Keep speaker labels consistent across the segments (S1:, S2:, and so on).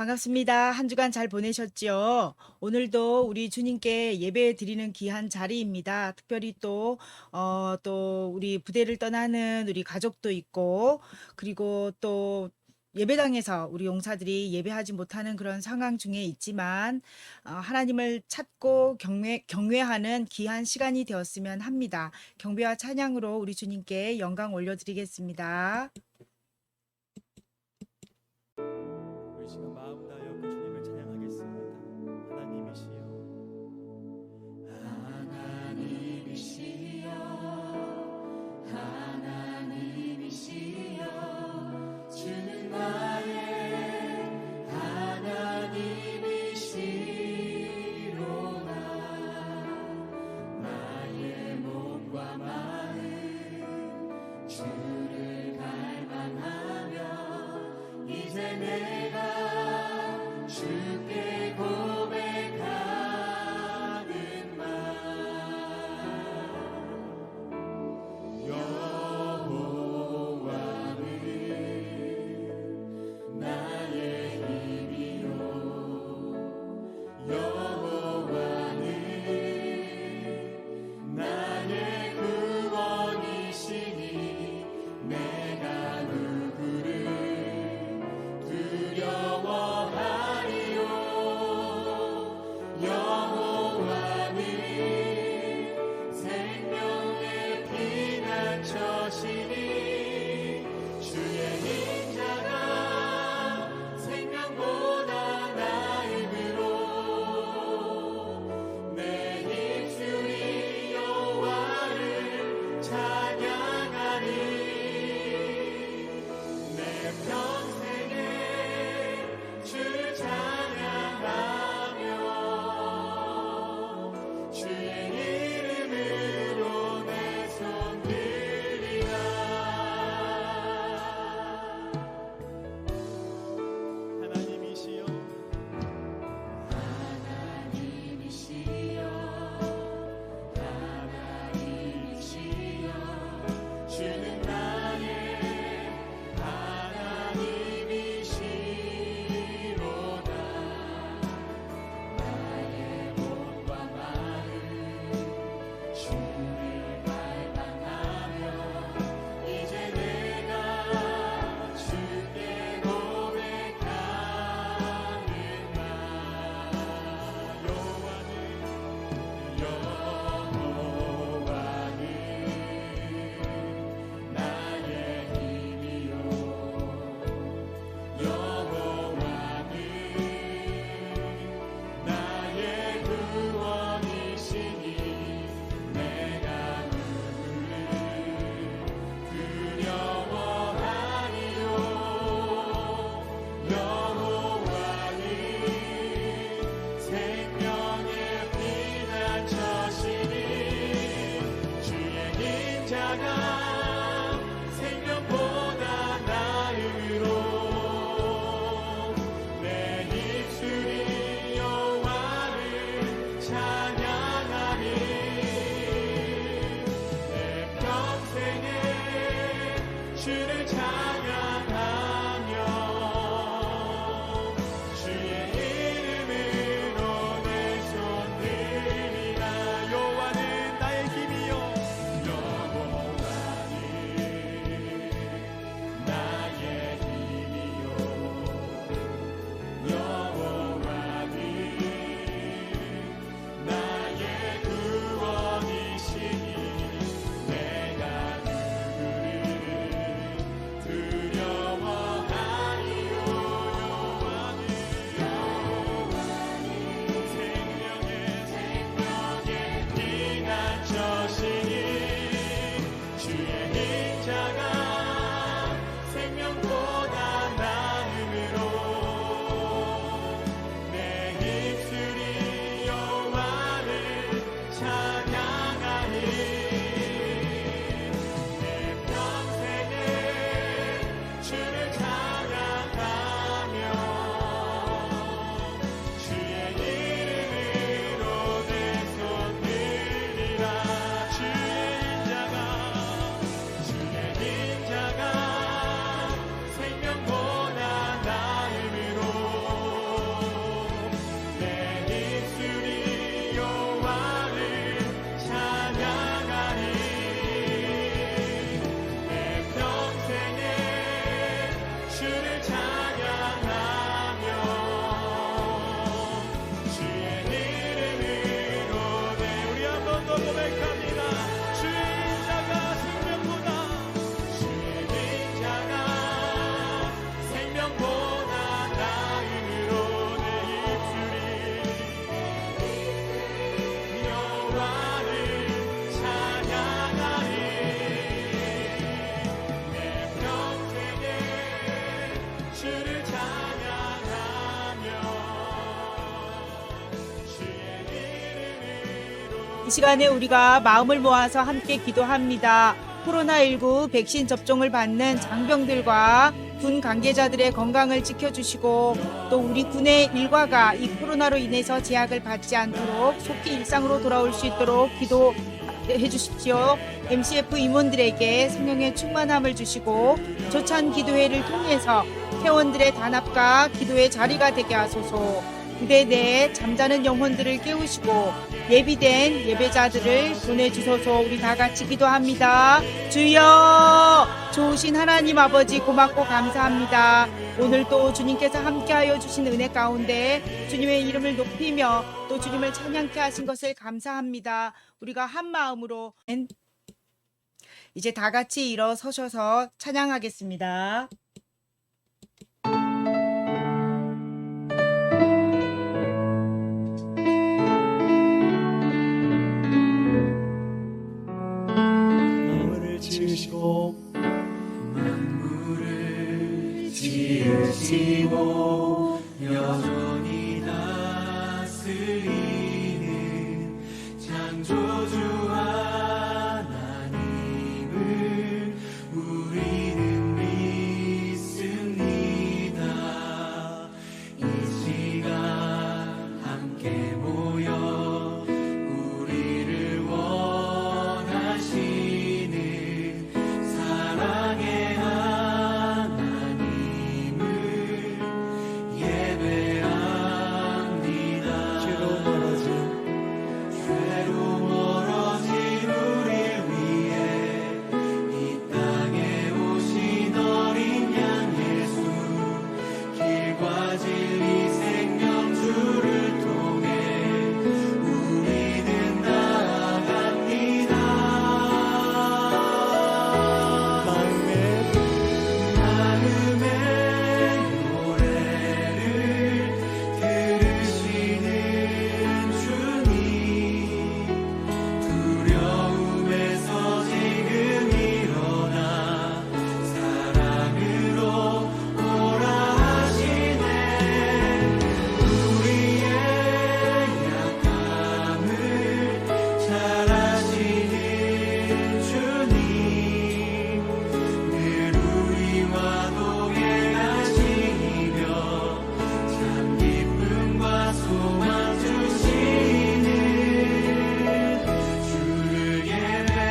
S1: 반갑습니다. 한 주간 잘 보내셨지요? 오늘도 우리 주님께 예배 드리는 귀한 자리입니다. 특별히 또 우리 부대를 떠나는 우리 가족도 있고, 그리고 또 예배당에서 우리 용사들이 예배하지 못하는 그런 상황 중에 있지만, 하나님을 찾고 경외하는 귀한 시간이 되었으면 합니다. 경배와 찬양으로 우리 주님께 영광 올려드리겠습니다.
S2: 우리 지금 마음 다하여 그 주님을 찬양하겠습니다. 하나님이시여 주는 나의 하나님이시로다. 나의 몸과 마음 주를 갈망하며 이제 내가 주께 고백하는 말 여호와는 나의 힘이요 여호와는 나의 구원이시니 내가 누구를 두려워하리요. 여호와는 생명의 피난처시니 주의 인자가 생명보다 나음으로 내 입술이 여호와를 찬양하리. 내 평생에 주를 찬양하며 주의 이름으로 내 손 들리라. 하나님이시여 하나님이시여 주는 나의 하나님이시로다. 나의 몸과 마음 주를 갈망하며 이제 내가 주께 고백하는 말 여호와는 나의 힘이요 여호와는 나의 구원이시니 내가 누구를 두려워하리요. 여호와는 생명의 피난처시니 주의 인자가 생명보다 나음으로 내 입술이 여호와를 찬양하리. 내 평생에 주를 찬양하며 주의 이름으로 내 손 들리라. 여호와는 나의 힘이요 여호와는 나의 힘이요 여호와는 나의 구원이시니 내가 누구를
S1: 시간에 우리가 마음을 모아서 함께 기도합니다. 코로나19 백신 접종을 받는 장병들과 군 관계자들의 건강을 지켜주시고 또 우리 군의 일과가 이 코로나로 인해서 제약을 받지 않도록 속히 일상으로 돌아올 수 있도록 기도해 주십시오. MCF 임원들에게 성령의 충만함을 주시고 조찬 기도회를 통해서 회원들의 단합과 기도의 자리가 되게 하소서. 부대 내에 잠자는 영혼들을 깨우시고 예비된 예배자들을 보내주소서. 우리 다 같이 기도합니다. 주여, 좋으신 하나님 아버지 고맙고 감사합니다. 오늘도 주님께서 함께하여 주신 은혜 가운데 주님의 이름을 높이며 또 주님을 찬양케 하신 것을 감사합니다. 우리가 한 마음으로 이제 다 같이 일어서셔서 찬양하겠습니다.
S2: 지으시고
S3: 만물을 지으시고 여전히 다스리는 창조주 하나님을 우리는 믿습니다. 이 시간 함께 모여 우리를 원하시는 사랑의 하나님을 예배합니다.
S2: 죄로
S3: 멀어진 우릴 위해 이 땅에 오신 어린 양 예수, 길과 진리 생명주를 통해 우리는 나아갑니다. 마음의 노래를 들으시는 주님, 두려움에서 지금 일어나 사랑으로 오라 하시네. 우리의 약함을 잘 아시는 주님, 늘 우리와 동행하시며 참 기쁨과 소망 주시는 주를 예배합니다.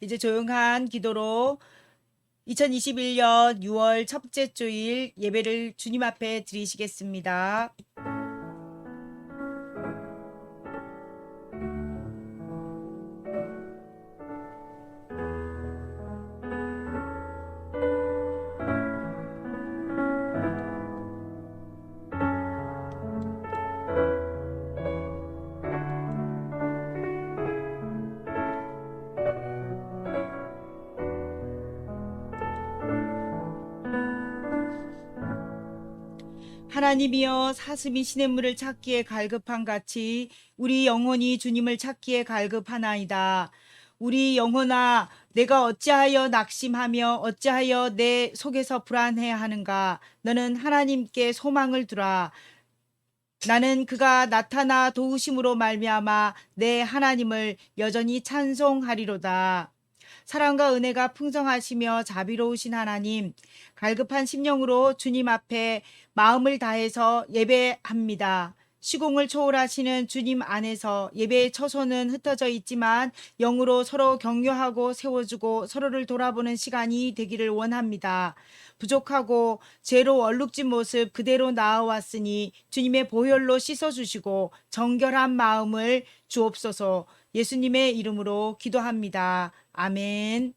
S1: 이제 조용한 기도로 2021년 6월 첫째 주일 예배를 주님 앞에 드리시겠습니다. 하나님이여, 사슴이 시냇물을 찾기에 갈급한 같이 우리 영혼이 주님을 찾기에 갈급하나이다. 우리 영혼아, 내가 어찌하여 낙심하며 어찌하여 내 속에서 불안해하는가. 너는 하나님께 소망을 두라. 나는 그가 나타나 도우심으로 말미암아 내 하나님을 여전히 찬송하리로다. 사랑과 은혜가 풍성하시며 자비로우신 하나님, 갈급한 심령으로 주님 앞에 마음을 다해서 예배합니다. 시공을 초월하시는 주님 안에서 예배의 처소는 흩어져 있지만 영으로 서로 격려하고 세워주고 서로를 돌아보는 시간이 되기를 원합니다. 부족하고 죄로 얼룩진 모습 그대로 나아왔으니 주님의 보혈로 씻어주시고 정결한 마음을 주옵소서. 예수님의 이름으로 기도합니다. 아멘.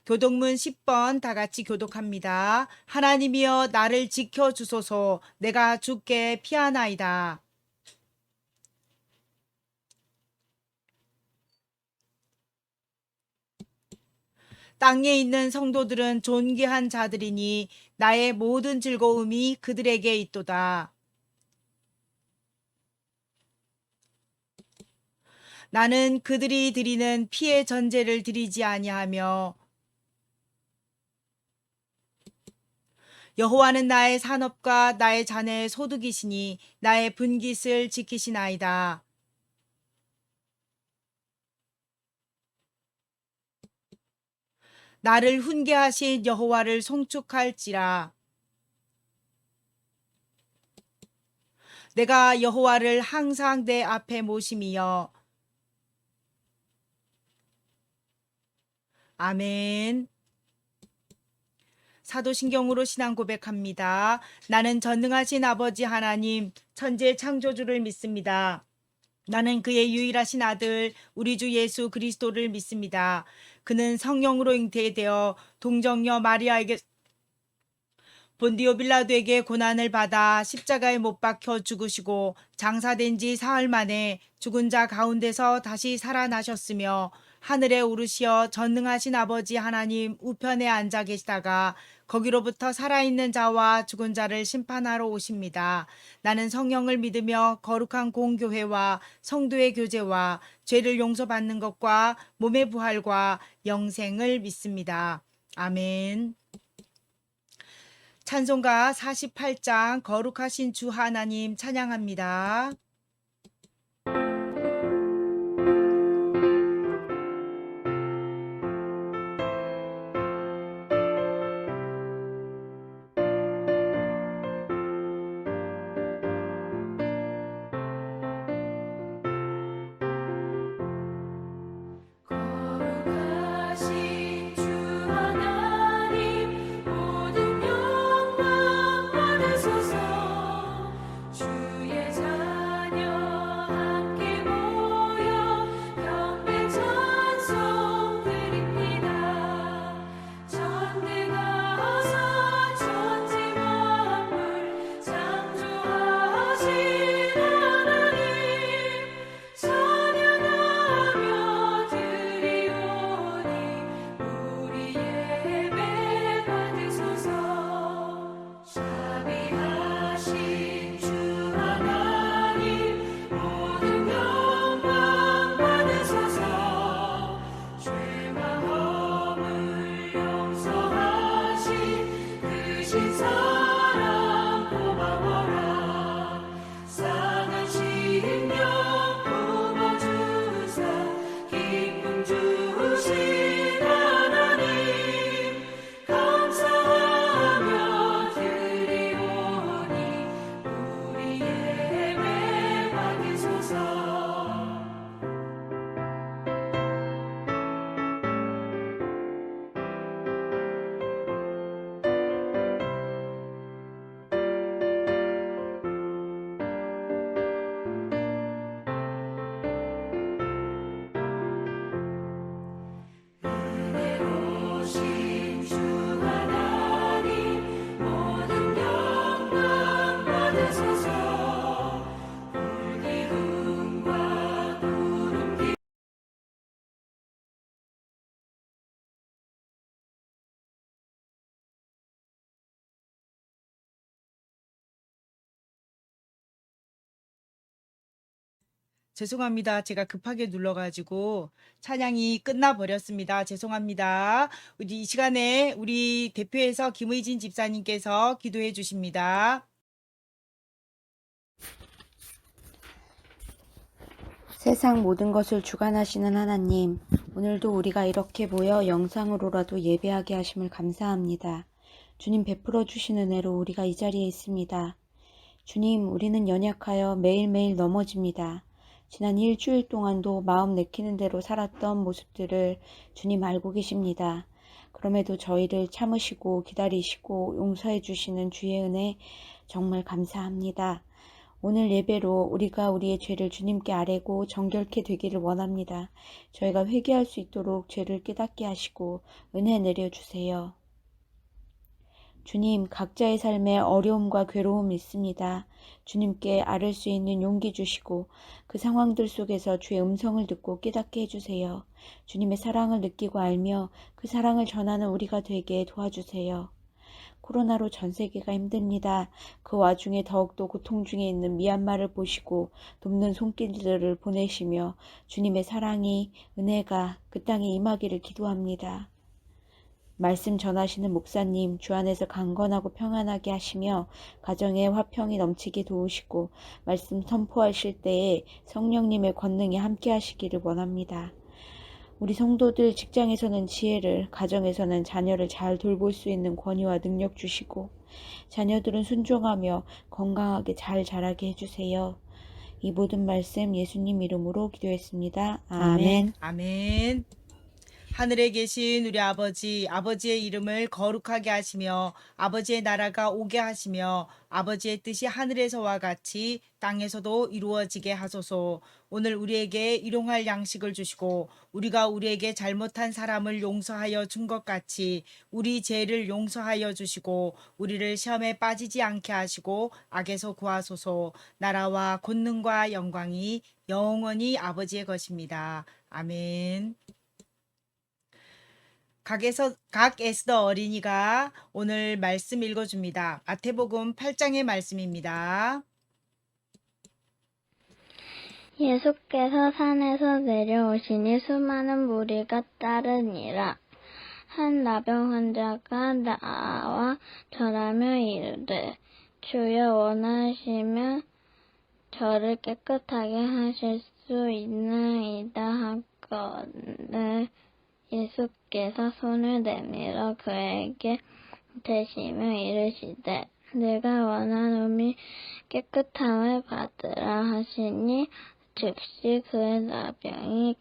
S1: 교독문 10번 다 같이 교독합니다. 하나님이여, 나를 지켜주소서. 내가 주께 피하나이다. 땅에 있는 성도들은 존귀한 자들이니 나의 모든 즐거움이 그들에게 있도다. 나는 그들이 드리는 피의 전제를 드리지 아니하며 여호와는 나의 산업과 나의 자네의 소득이시니 나의 분깃을 지키시나이다. 나를 훈계하신 여호와를 송축할지라. 내가 여호와를 항상 내 앞에 모심이여. 아멘. 사도신경으로 신앙 고백합니다. 나는 전능하신 아버지 하나님, 천지의 창조주를 믿습니다. 나는 그의 유일하신 아들 우리 주 예수 그리스도를 믿습니다. 그는 성령으로 잉태되어 동정녀 마리아에게 본디오 빌라도에게 고난을 받아 십자가에 못 박혀 죽으시고 장사된 지 사흘 만에 죽은 자 가운데서 다시 살아나셨으며 하늘에 오르시어 전능하신 아버지 하나님 우편에 앉아 계시다가 거기로부터 살아있는 자와 죽은 자를 심판하러 오십니다. 나는 성령을 믿으며 거룩한 공교회와 성도의 교제와 죄를 용서받는 것과 몸의 부활과 영생을 믿습니다. 아멘. 찬송가 48장 거룩하신 주 하나님 찬양합니다.
S4: 거룩하신 주 하나님 모든 영광 받으소서. 주의 자녀 함께 모여 경배 찬송 드립니다. 전능하사 천지 만물 창조하신 하나님 찬양하며 드리오니 우리 예배 받으소서. 자비하신 주 하나님 모든 영광 받으소서. 죄와 허물 용서하신 크신 사랑 고마워라. 상한 심령 품어주사 기쁨 주신 하나님 감사하며 드리오니 우리 예배 받으소서. 은혜로우신 주 하나님 모든 영광 받으소서. 불기둥과 구름
S1: 죄송합니다. 제가 급하게 눌러가지고 찬양이 끝나버렸습니다. 죄송합니다. 이 시간에 우리 대표에서 김의진 집사님께서 기도해 주십니다.
S5: 세상 모든 것을 주관하시는 하나님, 오늘도 우리가 이렇게 모여 영상으로라도 예배하게 하심을 감사합니다. 주님 베풀어 주신 은혜로 우리가 이 자리에 있습니다. 주님, 우리는 연약하여 매일매일 넘어집니다. 지난 일주일 동안도 마음 내키는 대로 살았던 모습들을 주님 알고 계십니다. 그럼에도 저희를 참으시고 기다리시고 용서해 주시는 주의 은혜 정말 감사합니다. 오늘 예배로 우리가 우리의 죄를 주님께 아뢰고 정결케 되기를 원합니다. 저희가 회개할 수 있도록 죄를 깨닫게 하시고 은혜 내려주세요. 주님, 각자의 삶에 어려움과 괴로움이 있습니다. 주님께 아뢰 수 있는 용기 주시고 그 상황들 속에서 주의 음성을 듣고 깨닫게 해주세요. 주님의 사랑을 느끼고 알며 그 사랑을 전하는 우리가 되게 도와주세요. 코로나로 전 세계가 힘듭니다. 그 와중에 더욱더 고통 중에 있는 미얀마를 보시고 돕는 손길들을 보내시며 주님의 사랑이, 은혜가 그 땅에 임하기를 기도합니다. 말씀 전하시는 목사님 주 안에서 강건하고 평안하게 하시며 가정에 화평이 넘치게 도우시고 말씀 선포하실 때에 성령님의 권능이 함께 하시기를 원합니다. 우리 성도들 직장에서는 지혜를, 가정에서는 자녀를 잘 돌볼 수 있는 권위와 능력 주시고 자녀들은 순종하며 건강하게 잘 자라게 해주세요. 이 모든 말씀 예수님 이름으로 기도했습니다. 아멘.
S1: 아멘. 하늘에 계신 우리 아버지, 아버지의 이름을 거룩하게 하시며 아버지의 나라가 오게 하시며 아버지의 뜻이 하늘에서와 같이 땅에서도 이루어지게 하소서. 오늘 우리에게 일용할 양식을 주시고 우리가 우리에게 잘못한 사람을 용서하여 준 것 같이 우리 죄를 용서하여 주시고 우리를 시험에 빠지지 않게 하시고 악에서 구하소서. 나라와 권능과 영광이 영원히 아버지의 것입니다. 아멘. 각 에스더 어린이가 오늘 말씀 읽어줍니다. 마태복음 8장의 말씀입니다.
S6: 예수께서 산에서 내려오시니 수많은 무리가 따르니라. 한 나병 환자가 나와 절하며 이르되 주여 원하시면 저를 깨끗하게 하실 수 있나이다 하거늘 예수께서 손을 내밀어 그에게 대시며 이르시되 내가 원하노니 깨끗함을 받으라 하시니 즉시 그의 나병이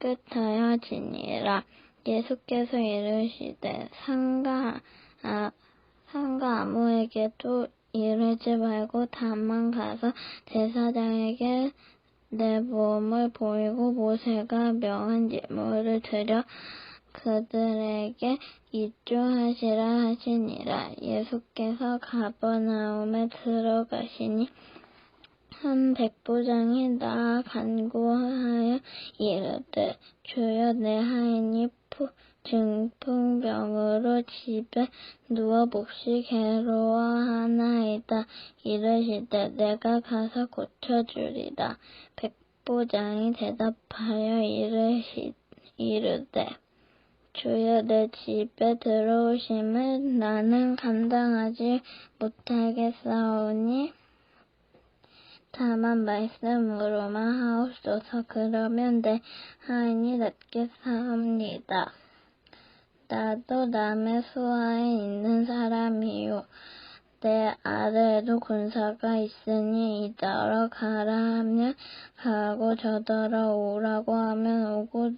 S6: 깨끗하여지니라. 예수께서 이르시되 상가 아무에게도 이르지 말고 다만 가서 제사장에게 내 몸을 보이고 모세가 명한 예물을 드려 그들에게 입주하시라 하시니라. 예수께서 가버나움에 들어가시니 한 백부장이 나아 간구하여 이르되 주여 내 하인이 중풍병으로 집에 누워 몹시 괴로워하나이다. 이르시되 내가 가서 고쳐주리라. 백부장이 대답하여 이르되 주여 내 집에 들어오심을 나는 감당하지 못하겠사오니 다만 말씀으로만 하옵소서. 그러면 내 하인이 낫겠사옵니다. 나도 남의 수하에 있는 사람이요 내 아래에도 군사가 있으니 이더러 가라 하면 가고 저더러 오라고 하면 오고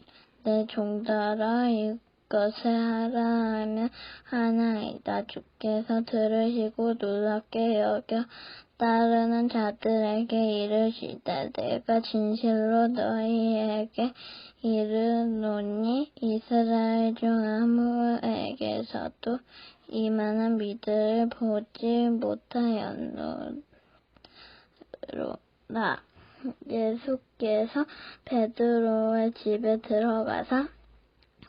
S6: 내 종더러 이것을 하라 하면 하나이다. 주께서 들으시고 놀랍게 여겨 따르는 자들에게 이르시되 내가 진실로 너희에게 이르노니 이스라엘 중 아무에게서도 이만한 믿음을 보지 못하였노라. 예수께서 베드로의 집에 들어가사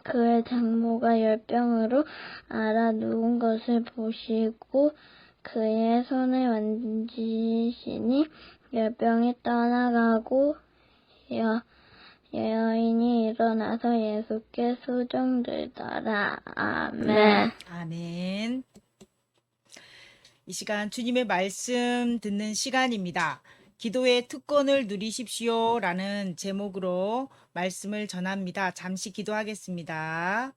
S6: 그의 장모가 열병으로 앓아 누운 것을 보시고 그의 손을 만지시니 열병이 떠나가고 여인이 일어나서 예수께 수종들더라. 아멘.
S1: 아멘. 이 시간 주님의 말씀 듣는 시간입니다. 기도의 특권을 누리십시오 라는 제목으로 말씀을 전합니다. 잠시 기도하겠습니다.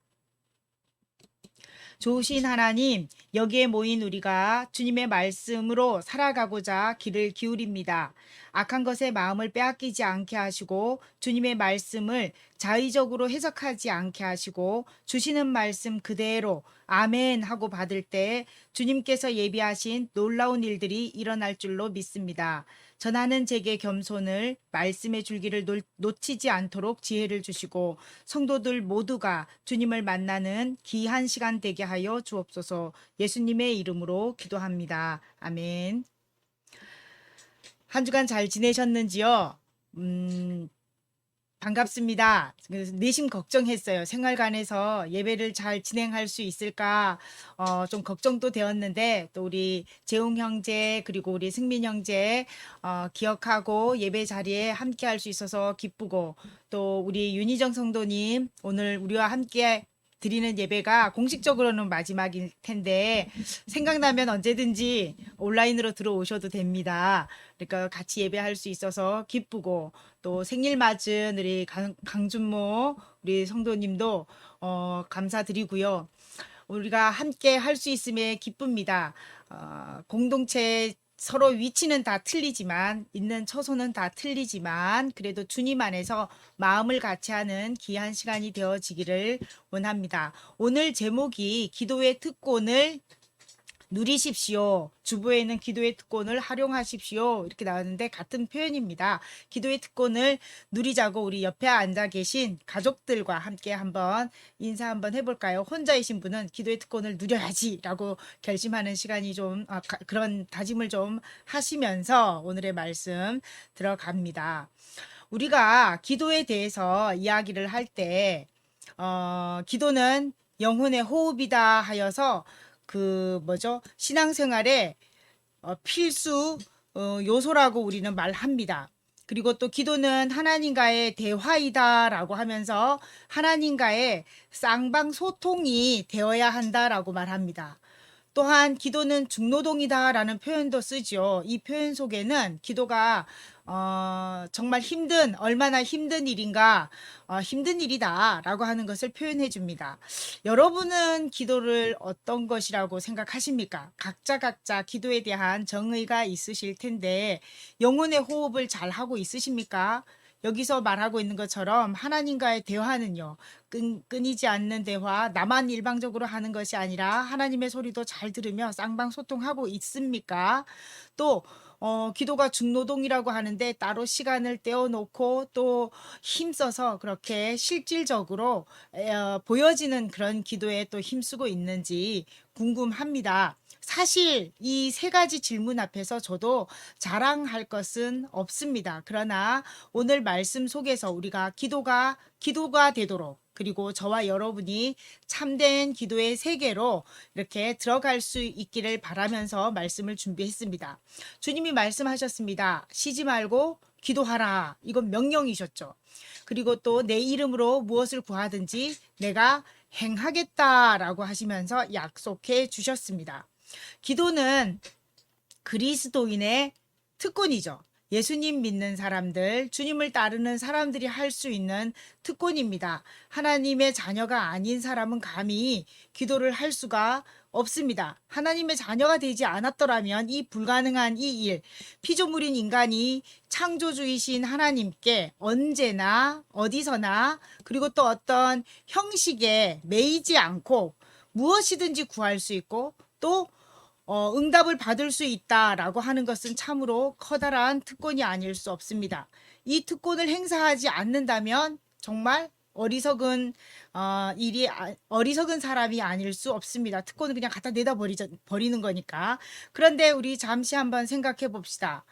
S1: 좋으신 하나님, 여기에 모인 우리가 주님의 말씀으로 살아가고자 귀를 기울입니다. 악한 것에 마음을 빼앗기지 않게 하시고 주님의 말씀을 자의적으로 해석하지 않게 하시고 주시는 말씀 그대로 아멘 하고 받을 때 주님께서 예비하신 놀라운 일들이 일어날 줄로 믿습니다. 전하는 제게 겸손을 말씀의 줄기를 놓치지 않도록 지혜를 주시고 성도들 모두가 주님을 만나는 귀한 시간 되게 하여 주옵소서. 예수님의 이름으로 기도합니다. 아멘. 한 주간 잘 지내셨는지요? 반갑습니다. 그래서 내심 걱정했어요. 생활관에서 예배를 잘 진행할 수 있을까 좀 걱정도 되었는데 또 우리 재웅 형제 그리고 우리 승민 형제 기억하고 예배 자리에 함께 할 수 있어서 기쁘고 또 우리 윤희정 성도님 오늘 우리와 함께 드리는 예배가 공식적으로는 마지막일 텐데 생각나면 언제든지 온라인으로 들어오셔도 됩니다. 그러니까 같이 예배할 수 있어서 기쁘고 또 생일 맞은 우리 강준모 우리 성도님도 감사드리고요. 우리가 함께 할 수 있음에 기쁩니다. 공동체 서로 위치는 다 틀리지만 있는 처소는 다 틀리지만 그래도 주님 안에서 마음을 같이 하는 귀한 시간이 되어지기를 원합니다. 오늘 제목이 기도의 특권을 누리십시오. 주보에는 기도의 특권을 활용하십시오. 이렇게 나왔는데 같은 표현입니다. 기도의 특권을 누리자고 우리 옆에 앉아 계신 가족들과 함께 한번 인사 한번 해볼까요? 혼자이신 분은 기도의 특권을 누려야지라고 결심하는 시간이 좀 그런 다짐을 좀 하시면서 오늘의 말씀 들어갑니다. 우리가 기도에 대해서 이야기를 할 때 기도는 영혼의 호흡이다 하여서 신앙생활의 필수 요소라고 우리는 말합니다. 그리고 또 기도는 하나님과의 대화이다라고 하면서 하나님과의 쌍방소통이 되어야 한다라고 말합니다. 또한 기도는 중노동이다라는 표현도 쓰죠. 이 표현 속에는 기도가 정말 얼마나 힘든 일인가, 힘든 일이다라고 하는 것을 표현해 줍니다. 여러분은 기도를 어떤 것이라고 생각하십니까? 각자 기도에 대한 정의가 있으실 텐데, 영혼의 호흡을 잘 하고 있으십니까? 여기서 말하고 있는 것처럼 하나님과의 대화는요, 끊이지 않는 대화, 나만 일방적으로 하는 것이 아니라 하나님의 소리도 잘 들으며 쌍방소통하고 있습니까? 또 기도가 중노동이라고 하는데 따로 시간을 떼어놓고 또 힘써서 그렇게 실질적으로 보여지는 그런 기도에 또 힘쓰고 있는지 궁금합니다. 사실 이 세 가지 질문 앞에서 저도 자랑할 것은 없습니다. 그러나 오늘 말씀 속에서 우리가 기도가 되도록 그리고 저와 여러분이 참된 기도의 세계로 이렇게 들어갈 수 있기를 바라면서 말씀을 준비했습니다. 주님이 말씀하셨습니다. 쉬지 말고 기도하라. 이건 명령이셨죠. 그리고 또 내 이름으로 무엇을 구하든지 내가 행하겠다라고 하시면서 약속해 주셨습니다. 기도는 그리스도인의 특권이죠. 예수님 믿는 사람들, 주님을 따르는 사람들이 할 수 있는 특권입니다. 하나님의 자녀가 아닌 사람은 감히 기도를 할 수가 없습니다. 하나님의 자녀가 되지 않았더라면 이 불가능한 이 일, 피조물인 인간이 창조주이신 하나님께 언제나 어디서나 그리고 또 어떤 형식에 매이지 않고 무엇이든지 구할 수 있고 또 응답을 받을 수 있다라고 하는 것은 참으로 커다란 특권이 아닐 수 없습니다. 이 특권을 행사하지 않는다면 정말 어리석은 어리석은 사람이 아닐 수 없습니다. 특권을 그냥 갖다 내다 버리는 거니까. 그런데 우리 잠시 한번 생각해 봅시다.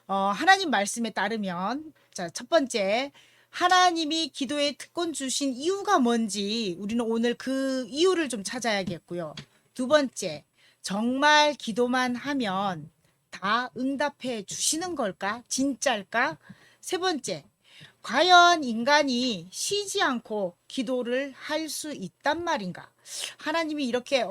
S1: 하나님 말씀에 따르면 첫 번째 하나님이 기도에 특권 주신 이유가 뭔지 우리는 오늘 그 이유를 좀 찾아야겠고요. 두 번째, 정말 기도만 하면 다 응답해 주시는 걸까? 진짜일까? 세 번째, 과연 인간이 쉬지 않고 기도를 할 수 있단 말인가? 하나님이 이렇게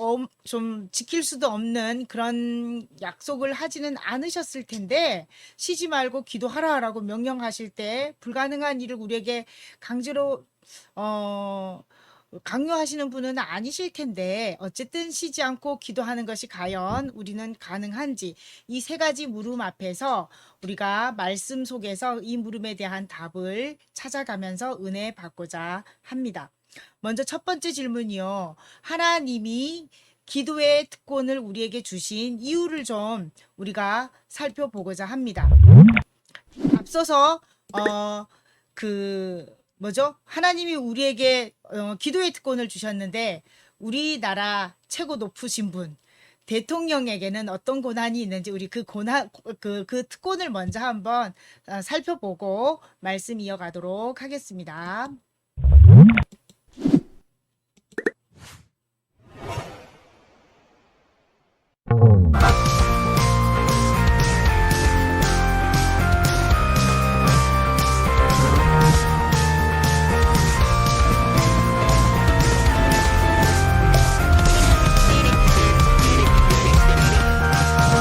S1: 좀 지킬 수도 없는 그런 약속을 하지는 않으셨을 텐데 쉬지 말고 기도하라라고 명령하실 때 불가능한 일을 우리에게 강제로 강요하시는 분은 아니실 텐데 어쨌든 쉬지 않고 기도하는 것이 과연 우리는 가능한지 이 세 가지 물음 앞에서 우리가 말씀 속에서 이 물음에 대한 답을 찾아가면서 은혜 받고자 합니다. 먼저 첫 번째 질문이요. 하나님이 기도의 특권을 우리에게 주신 이유를 좀 우리가 살펴보고자 합니다. 앞서서 하나님이 우리에게 기도의 특권을 주셨는데 우리나라 최고 높으신 분, 대통령에게는 어떤 권한이 있는지 우리 그 권한 그 특권을 먼저 한번 살펴보고 말씀 이어가도록 하겠습니다.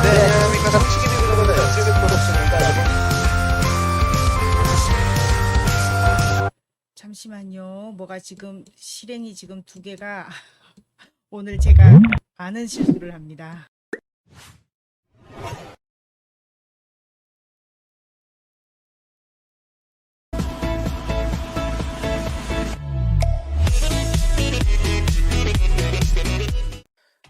S7: 네, 안녕하십니까. 상식이 들어보는 SBS 프로덕션입니다.
S1: 잠시만요. 뭐가 지금 실행이 지금 두 개가 오늘 제가 많은 실수를 합니다.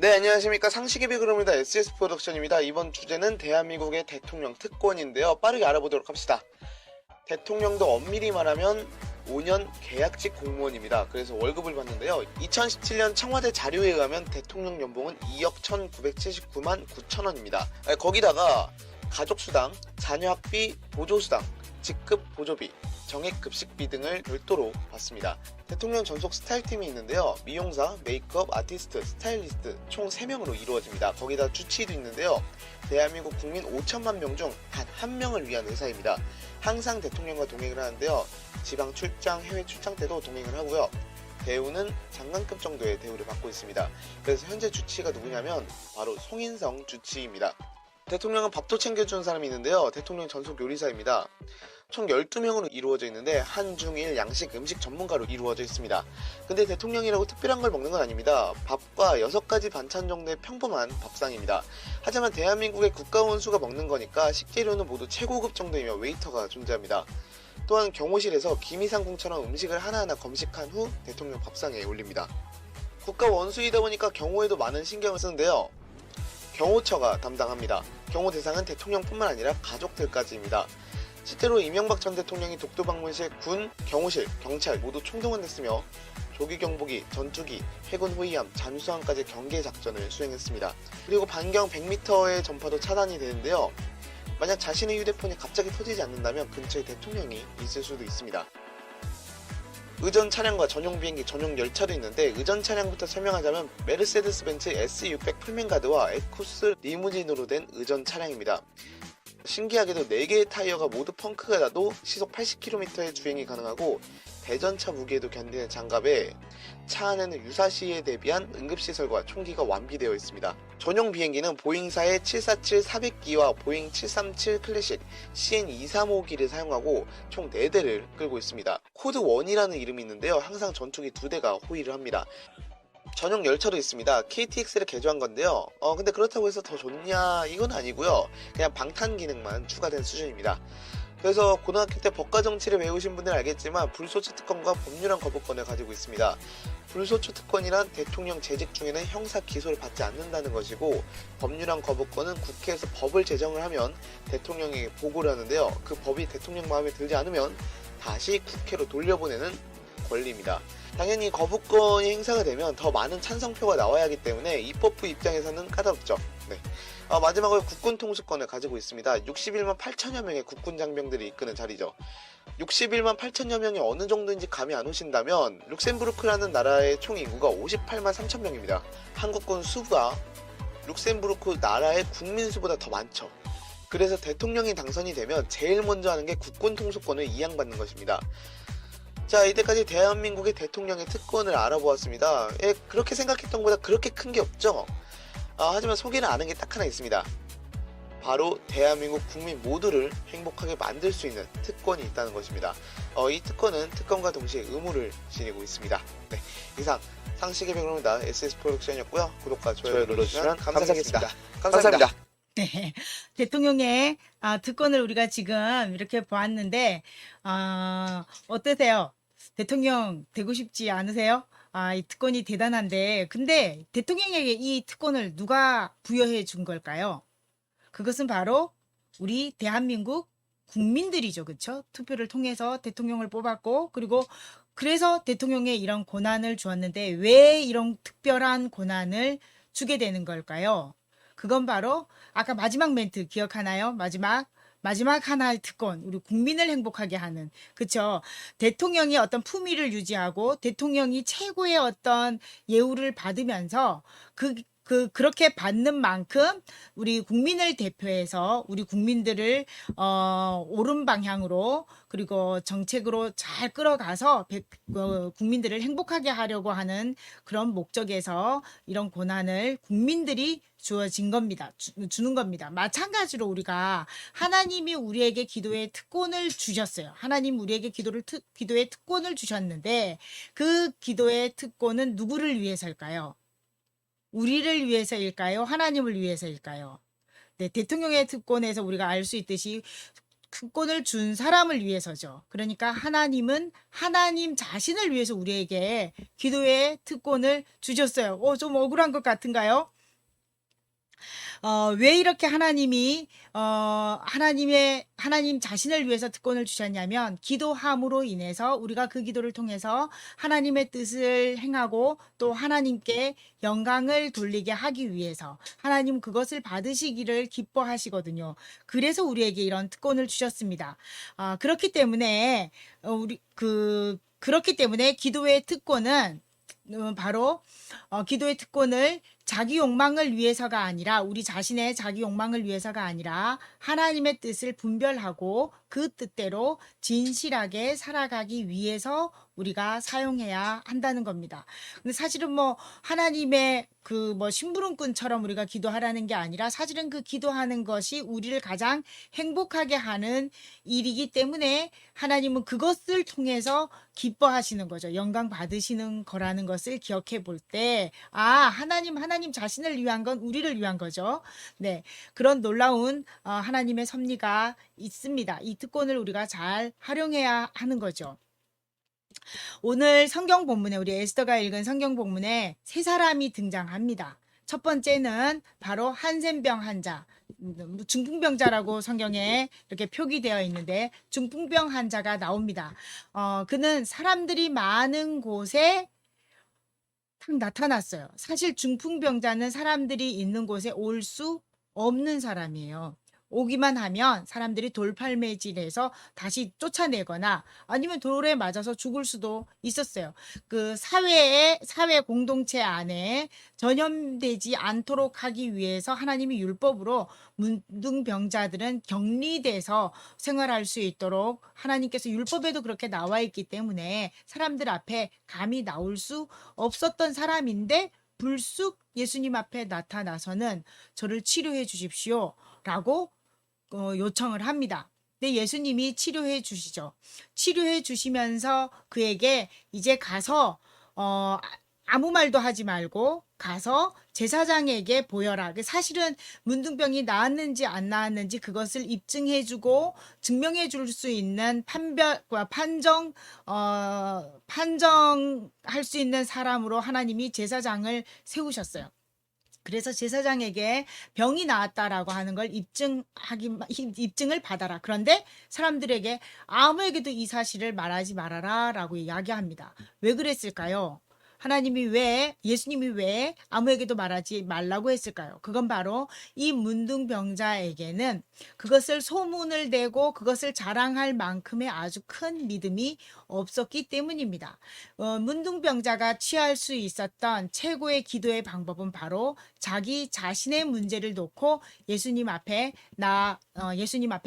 S7: 네, 안녕하십니까. 상식이 비그룹니다. SBS 프로덕션입니다. 이번 주제는 대한민국의 대통령 특권인데요. 빠르게 알아보도록 합시다. 대통령도 엄밀히 말하면 5년 계약직 공무원입니다. 그래서 월급을 받는데요. 2017년 청와대 자료에 의하면 대통령 연봉은 2억 1,979만 9천 원입니다. 거기다가 가족수당, 자녀학비, 보조수당, 직급 보조비, 정액급식비 등을 별도로 받습니다. 대통령 전속 스타일팀이 있는데요. 미용사, 메이크업, 아티스트, 스타일리스트 총 3명으로 이루어집니다. 거기다 주치의도 있는데요. 대한민국 국민 5천만 명 중 단 한 명을 위한 의사입니다. 항상 대통령과 동행을 하는데요. 지방 출장, 해외 출장 때도 동행을 하고요. 대우는 장관급 정도의 대우를 받고 있습니다. 그래서 현재 주치의가 누구냐면 바로 송인성 주치의입니다. 대통령은 밥도 챙겨주는 사람이 있는데요. 대통령 전속 요리사입니다. 총 12명으로 이루어져 있는데 한중일 양식 음식 전문가로 이루어져 있습니다. 근데 대통령이라고 특별한 걸 먹는 건 아닙니다. 밥과 6가지 반찬 정도의 평범한 밥상입니다. 하지만 대한민국의 국가원수가 먹는 거니까 식재료는 모두 최고급 정도이며 웨이터가 존재합니다. 또한 경호실에서 기미상궁처럼 음식을 하나하나 검식한 후 대통령 밥상에 올립니다. 국가원수이다 보니까 경호에도 많은 신경을 쓰는데요. 경호처가 담당합니다. 경호 대상은 대통령뿐만 아니라 가족들까지입니다. 실제로 이명박 전 대통령이 독도 방문 시 군, 경호실, 경찰 모두 총동원됐으며 조기 경보기, 전투기, 해군 호위함, 잠수함까지 경계 작전을 수행했습니다. 그리고 반경 100m의 전파도 차단이 되는데요. 만약 자신의 휴대폰이 갑자기 터지지 않는다면 근처에 대통령이 있을 수도 있습니다. 의전 차량과 전용 비행기, 전용 열차도 있는데 의전 차량부터 설명하자면 메르세데스 벤츠 S600 풀맨가드와 에코스 리무진으로 된 의전 차량입니다. 신기하게도 4개의 타이어가 모두 펑크가 나도 시속 80km의 주행이 가능하고 대전차 무게에도 견디는 장갑에 차 안에는 유사시에 대비한 응급시설과 총기가 완비되어 있습니다. 전용 비행기는 보잉사의 747-400기와 보잉 737 클래식 CN235기를 사용하고 총 4대를 끌고 있습니다. 코드 1이라는 이름이 있는데요. 항상 전투기 2대가 호위를 합니다. 전용 열차도 있습니다. KTX를 개조한 건데요. 근데 그렇다고 해서 더 좋냐? 이건 아니고요. 그냥 방탄 기능만 추가된 수준입니다. 그래서 고등학교 때 법과 정치를 배우신 분들은 알겠지만 불소추 특권과 법률안 거부권을 가지고 있습니다. 불소추 특권이란 대통령 재직 중에는 형사 기소를 받지 않는다는 것이고 법률안 거부권은 국회에서 법을 제정을 하면 대통령에게 보고를 하는데요. 그 법이 대통령 마음에 들지 않으면 다시 국회로 돌려보내는 권리입니다. 당연히 거부권이 행사가 되면 더 많은 찬성표가 나와야 하기 때문에 입법부 입장에서는 까다롭죠. 네. 마지막으로 국군 통수권을 가지고 있습니다. 61만 8천여 명의 국군 장병들이 이끄는 자리죠. 61만 8천여 명이 어느 정도인지 감이 안 오신다면 룩셈부르크라는 나라의 총 인구가 58만 3천 명입니다. 한국군 수가 룩셈부르크 나라의 국민 수보다 더 많죠. 그래서 대통령이 당선이 되면 제일 먼저 하는 게 국군 통수권을 이양받는 것입니다. 자, 이때까지 대한민국의 대통령의 특권을 알아보았습니다. 그렇게 생각했던 것보다 그렇게 큰 게 없죠. 하지만 소개를 안 한 게 딱 하나 있습니다. 바로 대한민국 국민 모두를 행복하게 만들 수 있는 특권이 있다는 것입니다. 이 특권은 특권과 동시에 의무를 지니고 있습니다. 네, 이상 상식의 백로입니다. SS 프로덕션이었고요. 구독과 좋아요 눌러주시면 감사하겠습니다. 감사합니다.
S1: 네, 대통령의 특권을 우리가 지금 이렇게 보았는데 어떠세요? 대통령 되고 싶지 않으세요? 이 특권이 대단한데 근데 대통령에게 이 특권을 누가 부여해 준 걸까요? 그것은 바로 우리 대한민국 국민들이죠. 그렇죠? 투표를 통해서 대통령을 뽑았고 그리고 그래서 대통령에 이런 권한을 주었는데 왜 이런 특별한 권한을 주게 되는 걸까요? 그건 바로 아까 마지막 멘트 기억하나요? 마지막 하나의 특권, 우리 국민을 행복하게 하는, 그쵸? 대통령이 어떤 품위를 유지하고 대통령이 최고의 어떤 예우를 받으면서 그렇게 받는 만큼 우리 국민을 대표해서 우리 국민들을 옳은 방향으로 그리고 정책으로 잘 끌어가서 국민들을 행복하게 하려고 하는 그런 목적에서 이런 권한을 국민들이 주어진 겁니다. 주는 겁니다. 마찬가지로 우리가 하나님이 우리에게 기도의 특권을 주셨어요. 하나님 우리에게 기도의 특권을 주셨는데 그 기도의 특권은 누구를 위해서일까요? 우리를 위해서일까요? 하나님을 위해서일까요? 네, 대통령의 특권에서 우리가 알 수 있듯이 특권을 준 사람을 위해서죠. 그러니까 하나님은 하나님 자신을 위해서 우리에게 기도의 특권을 주셨어요. 좀 억울한 것 같은가요? 왜 이렇게 하나님 자신을 위해서 특권을 주셨냐면, 기도함으로 인해서 우리가 그 기도를 통해서 하나님의 뜻을 행하고 또 하나님께 영광을 돌리게 하기 위해서 하나님 그것을 받으시기를 기뻐하시거든요. 그래서 우리에게 이런 특권을 주셨습니다. 그렇기 때문에 기도의 특권은 바로 기도의 특권을 자기 욕망을 위해서가 아니라, 우리 자신의 자기 욕망을 위해서가 아니라 하나님의 뜻을 분별하고 그 뜻대로 진실하게 살아가기 위해서 우리가 사용해야 한다는 겁니다. 근데 사실은 하나님의 심부름꾼처럼 우리가 기도하라는 게 아니라, 사실은 그 기도하는 것이 우리를 가장 행복하게 하는 일이기 때문에 하나님은 그것을 통해서 기뻐하시는 거죠. 영광 받으시는 거라는 것을 기억해 볼 때, 하나님 자신을 위한 건 우리를 위한 거죠. 네. 그런 놀라운 하나님의 섭리가 있습니다. 이 특권을 우리가 잘 활용해야 하는 거죠. 오늘 성경 본문에, 우리 에스더가 읽은 성경 본문에 세 사람이 등장합니다. 첫 번째는 바로 한센병 환자, 중풍병자라고 성경에 이렇게 표기되어 있는데, 중풍병 환자가 나옵니다. 그는 사람들이 많은 곳에 딱 나타났어요. 사실 중풍병자는 사람들이 있는 곳에 올 수 없는 사람이에요. 오기만 하면 사람들이 돌팔매질해서 다시 쫓아내거나 아니면 돌에 맞아서 죽을 수도 있었어요. 그 사회 공동체 안에 전염되지 않도록 하기 위해서 하나님이 율법으로 문둥병자들은 격리돼서 생활할 수 있도록 하나님께서 율법에도 그렇게 나와 있기 때문에 사람들 앞에 감히 나올 수 없었던 사람인데, 불쑥 예수님 앞에 나타나서는 저를 치료해 주십시오 라고 요청을 합니다. 근데 예수님이 치료해 주시죠. 치료해 주시면서 그에게 이제 가서 아무 말도 하지 말고 가서 제사장에게 보여라. 사실은 문둥병이 나았는지 안 나았는지 그것을 입증해주고 증명해 줄 수 있는 판정할 수 있는 사람으로 하나님이 제사장을 세우셨어요. 그래서 제사장에게 병이 나았다라고 하는 걸 입증을 받아라. 그런데 사람들에게 아무에게도 이 사실을 말하지 말아라 라고 이야기합니다. 왜 그랬을까요? 예수님이 왜 아무에게도 말하지 말라고 했을까요? 그건 바로 이 문둥병자에게는 그것을 소문을 내고 그것을 자랑할 만큼의 아주 큰 믿음이 없었기 때문입니다. 문둥병자가 취할 수 있었던 최고의 기도의 방법은 바로 자기 자신의 문제를 놓고 예수님 앞에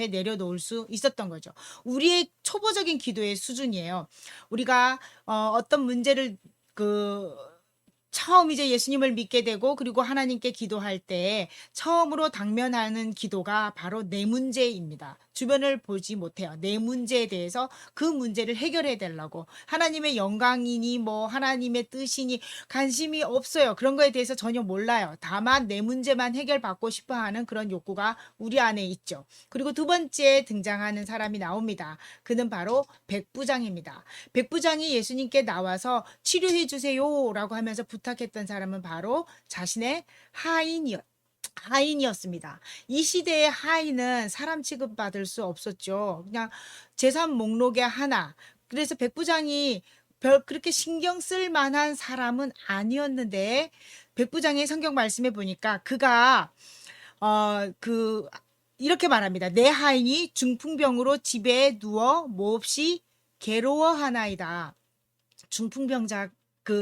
S1: 내려놓을 수 있었던 거죠. 우리의 초보적인 기도의 수준이에요. 우리가 어떤 문제를 처음 이제 예수님을 믿게 되고 그리고 하나님께 기도할 때 처음으로 당면하는 기도가 바로 내 문제입니다. 주변을 보지 못해요. 내 문제에 대해서 그 문제를 해결해 달라고. 하나님의 영광이니 하나님의 뜻이니 관심이 없어요. 그런 거에 대해서 전혀 몰라요. 다만 내 문제만 해결받고 싶어 하는 그런 욕구가 우리 안에 있죠. 그리고 두 번째 등장하는 사람이 나옵니다. 그는 바로 백부장입니다. 백부장이 예수님께 나와서 치료해 주세요 라고 하면서 부탁했던 사람은 바로 자신의 하인이었습니다. 이 시대의 하인은 사람 취급받을 수 없었죠. 그냥 재산 목록의 하나. 그래서 백부장이 그렇게 신경 쓸 만한 사람은 아니었는데, 백부장의 성경 말씀에 보니까 그가 이렇게 말합니다. 내 하인이 중풍병으로 집에 누워 몹시 괴로워하나이다. 중풍병자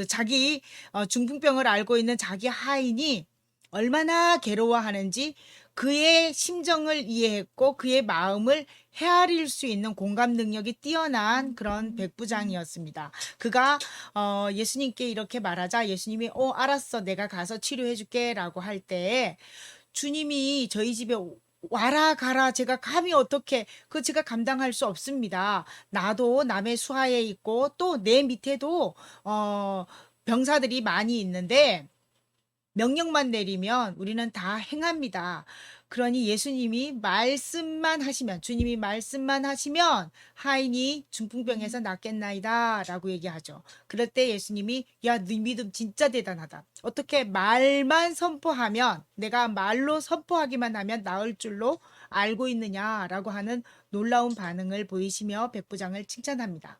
S1: 자기 중풍병을 앓고 있는 자기 하인이 얼마나 괴로워하는지 그의 심정을 이해했고 그의 마음을 헤아릴 수 있는 공감 능력이 뛰어난 그런 백부장이었습니다. 그가 예수님께 이렇게 말하자 예수님이 알았어 내가 가서 치료해 줄게 라고 할 때 주님이 저희 집에 와라 가라 제가 감히 어떻게 제가 감당할 수 없습니다. 나도 남의 수하에 있고 또 내 밑에도 병사들이 많이 있는데 명령만 내리면 우리는 다 행합니다. 그러니 예수님이 말씀만 하시면 주님이 말씀만 하시면 하인이 중풍병에서 낫겠나이다 라고 얘기하죠. 그럴 때 예수님이 야, 네 믿음 진짜 대단하다. 어떻게 말만 선포하면 내가 말로 선포하기만 하면 나을 줄로 알고 있느냐라고 하는 놀라운 반응을 보이시며 백부장을 칭찬합니다.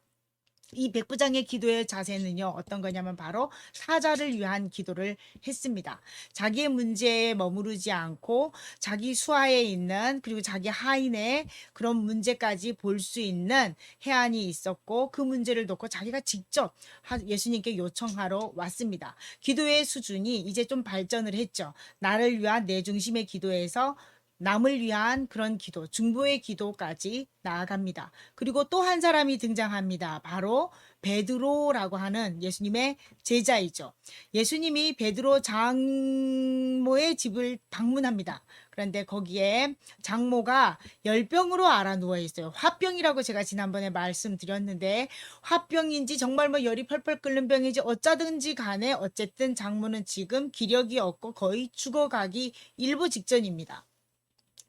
S1: 이 백부장의 기도의 자세는요 어떤 거냐면 바로 타자를 위한 기도를 했습니다. 자기의 문제에 머무르지 않고 자기 수하에 있는 그리고 자기 하인의 그런 문제까지 볼 수 있는 해안이 있었고 그 문제를 놓고 자기가 직접 예수님께 요청하러 왔습니다. 기도의 수준이 이제 좀 발전을 했죠. 나를 위한 내 중심의 기도에서 남을 위한 그런 기도, 중보의 기도까지 나아갑니다. 그리고 또 한 사람이 등장합니다. 바로 베드로라고 하는 예수님의 제자이죠. 예수님이 베드로 장모의 집을 방문합니다. 그런데 거기에 장모가 열병으로 앓아 누워 있어요. 화병이라고 제가 지난번에 말씀드렸는데 화병인지 정말 뭐 열이 펄펄 끓는 병인지 어쩌든지 간에 어쨌든 장모는 지금 기력이 없고 거의 죽어가기 일부 직전입니다.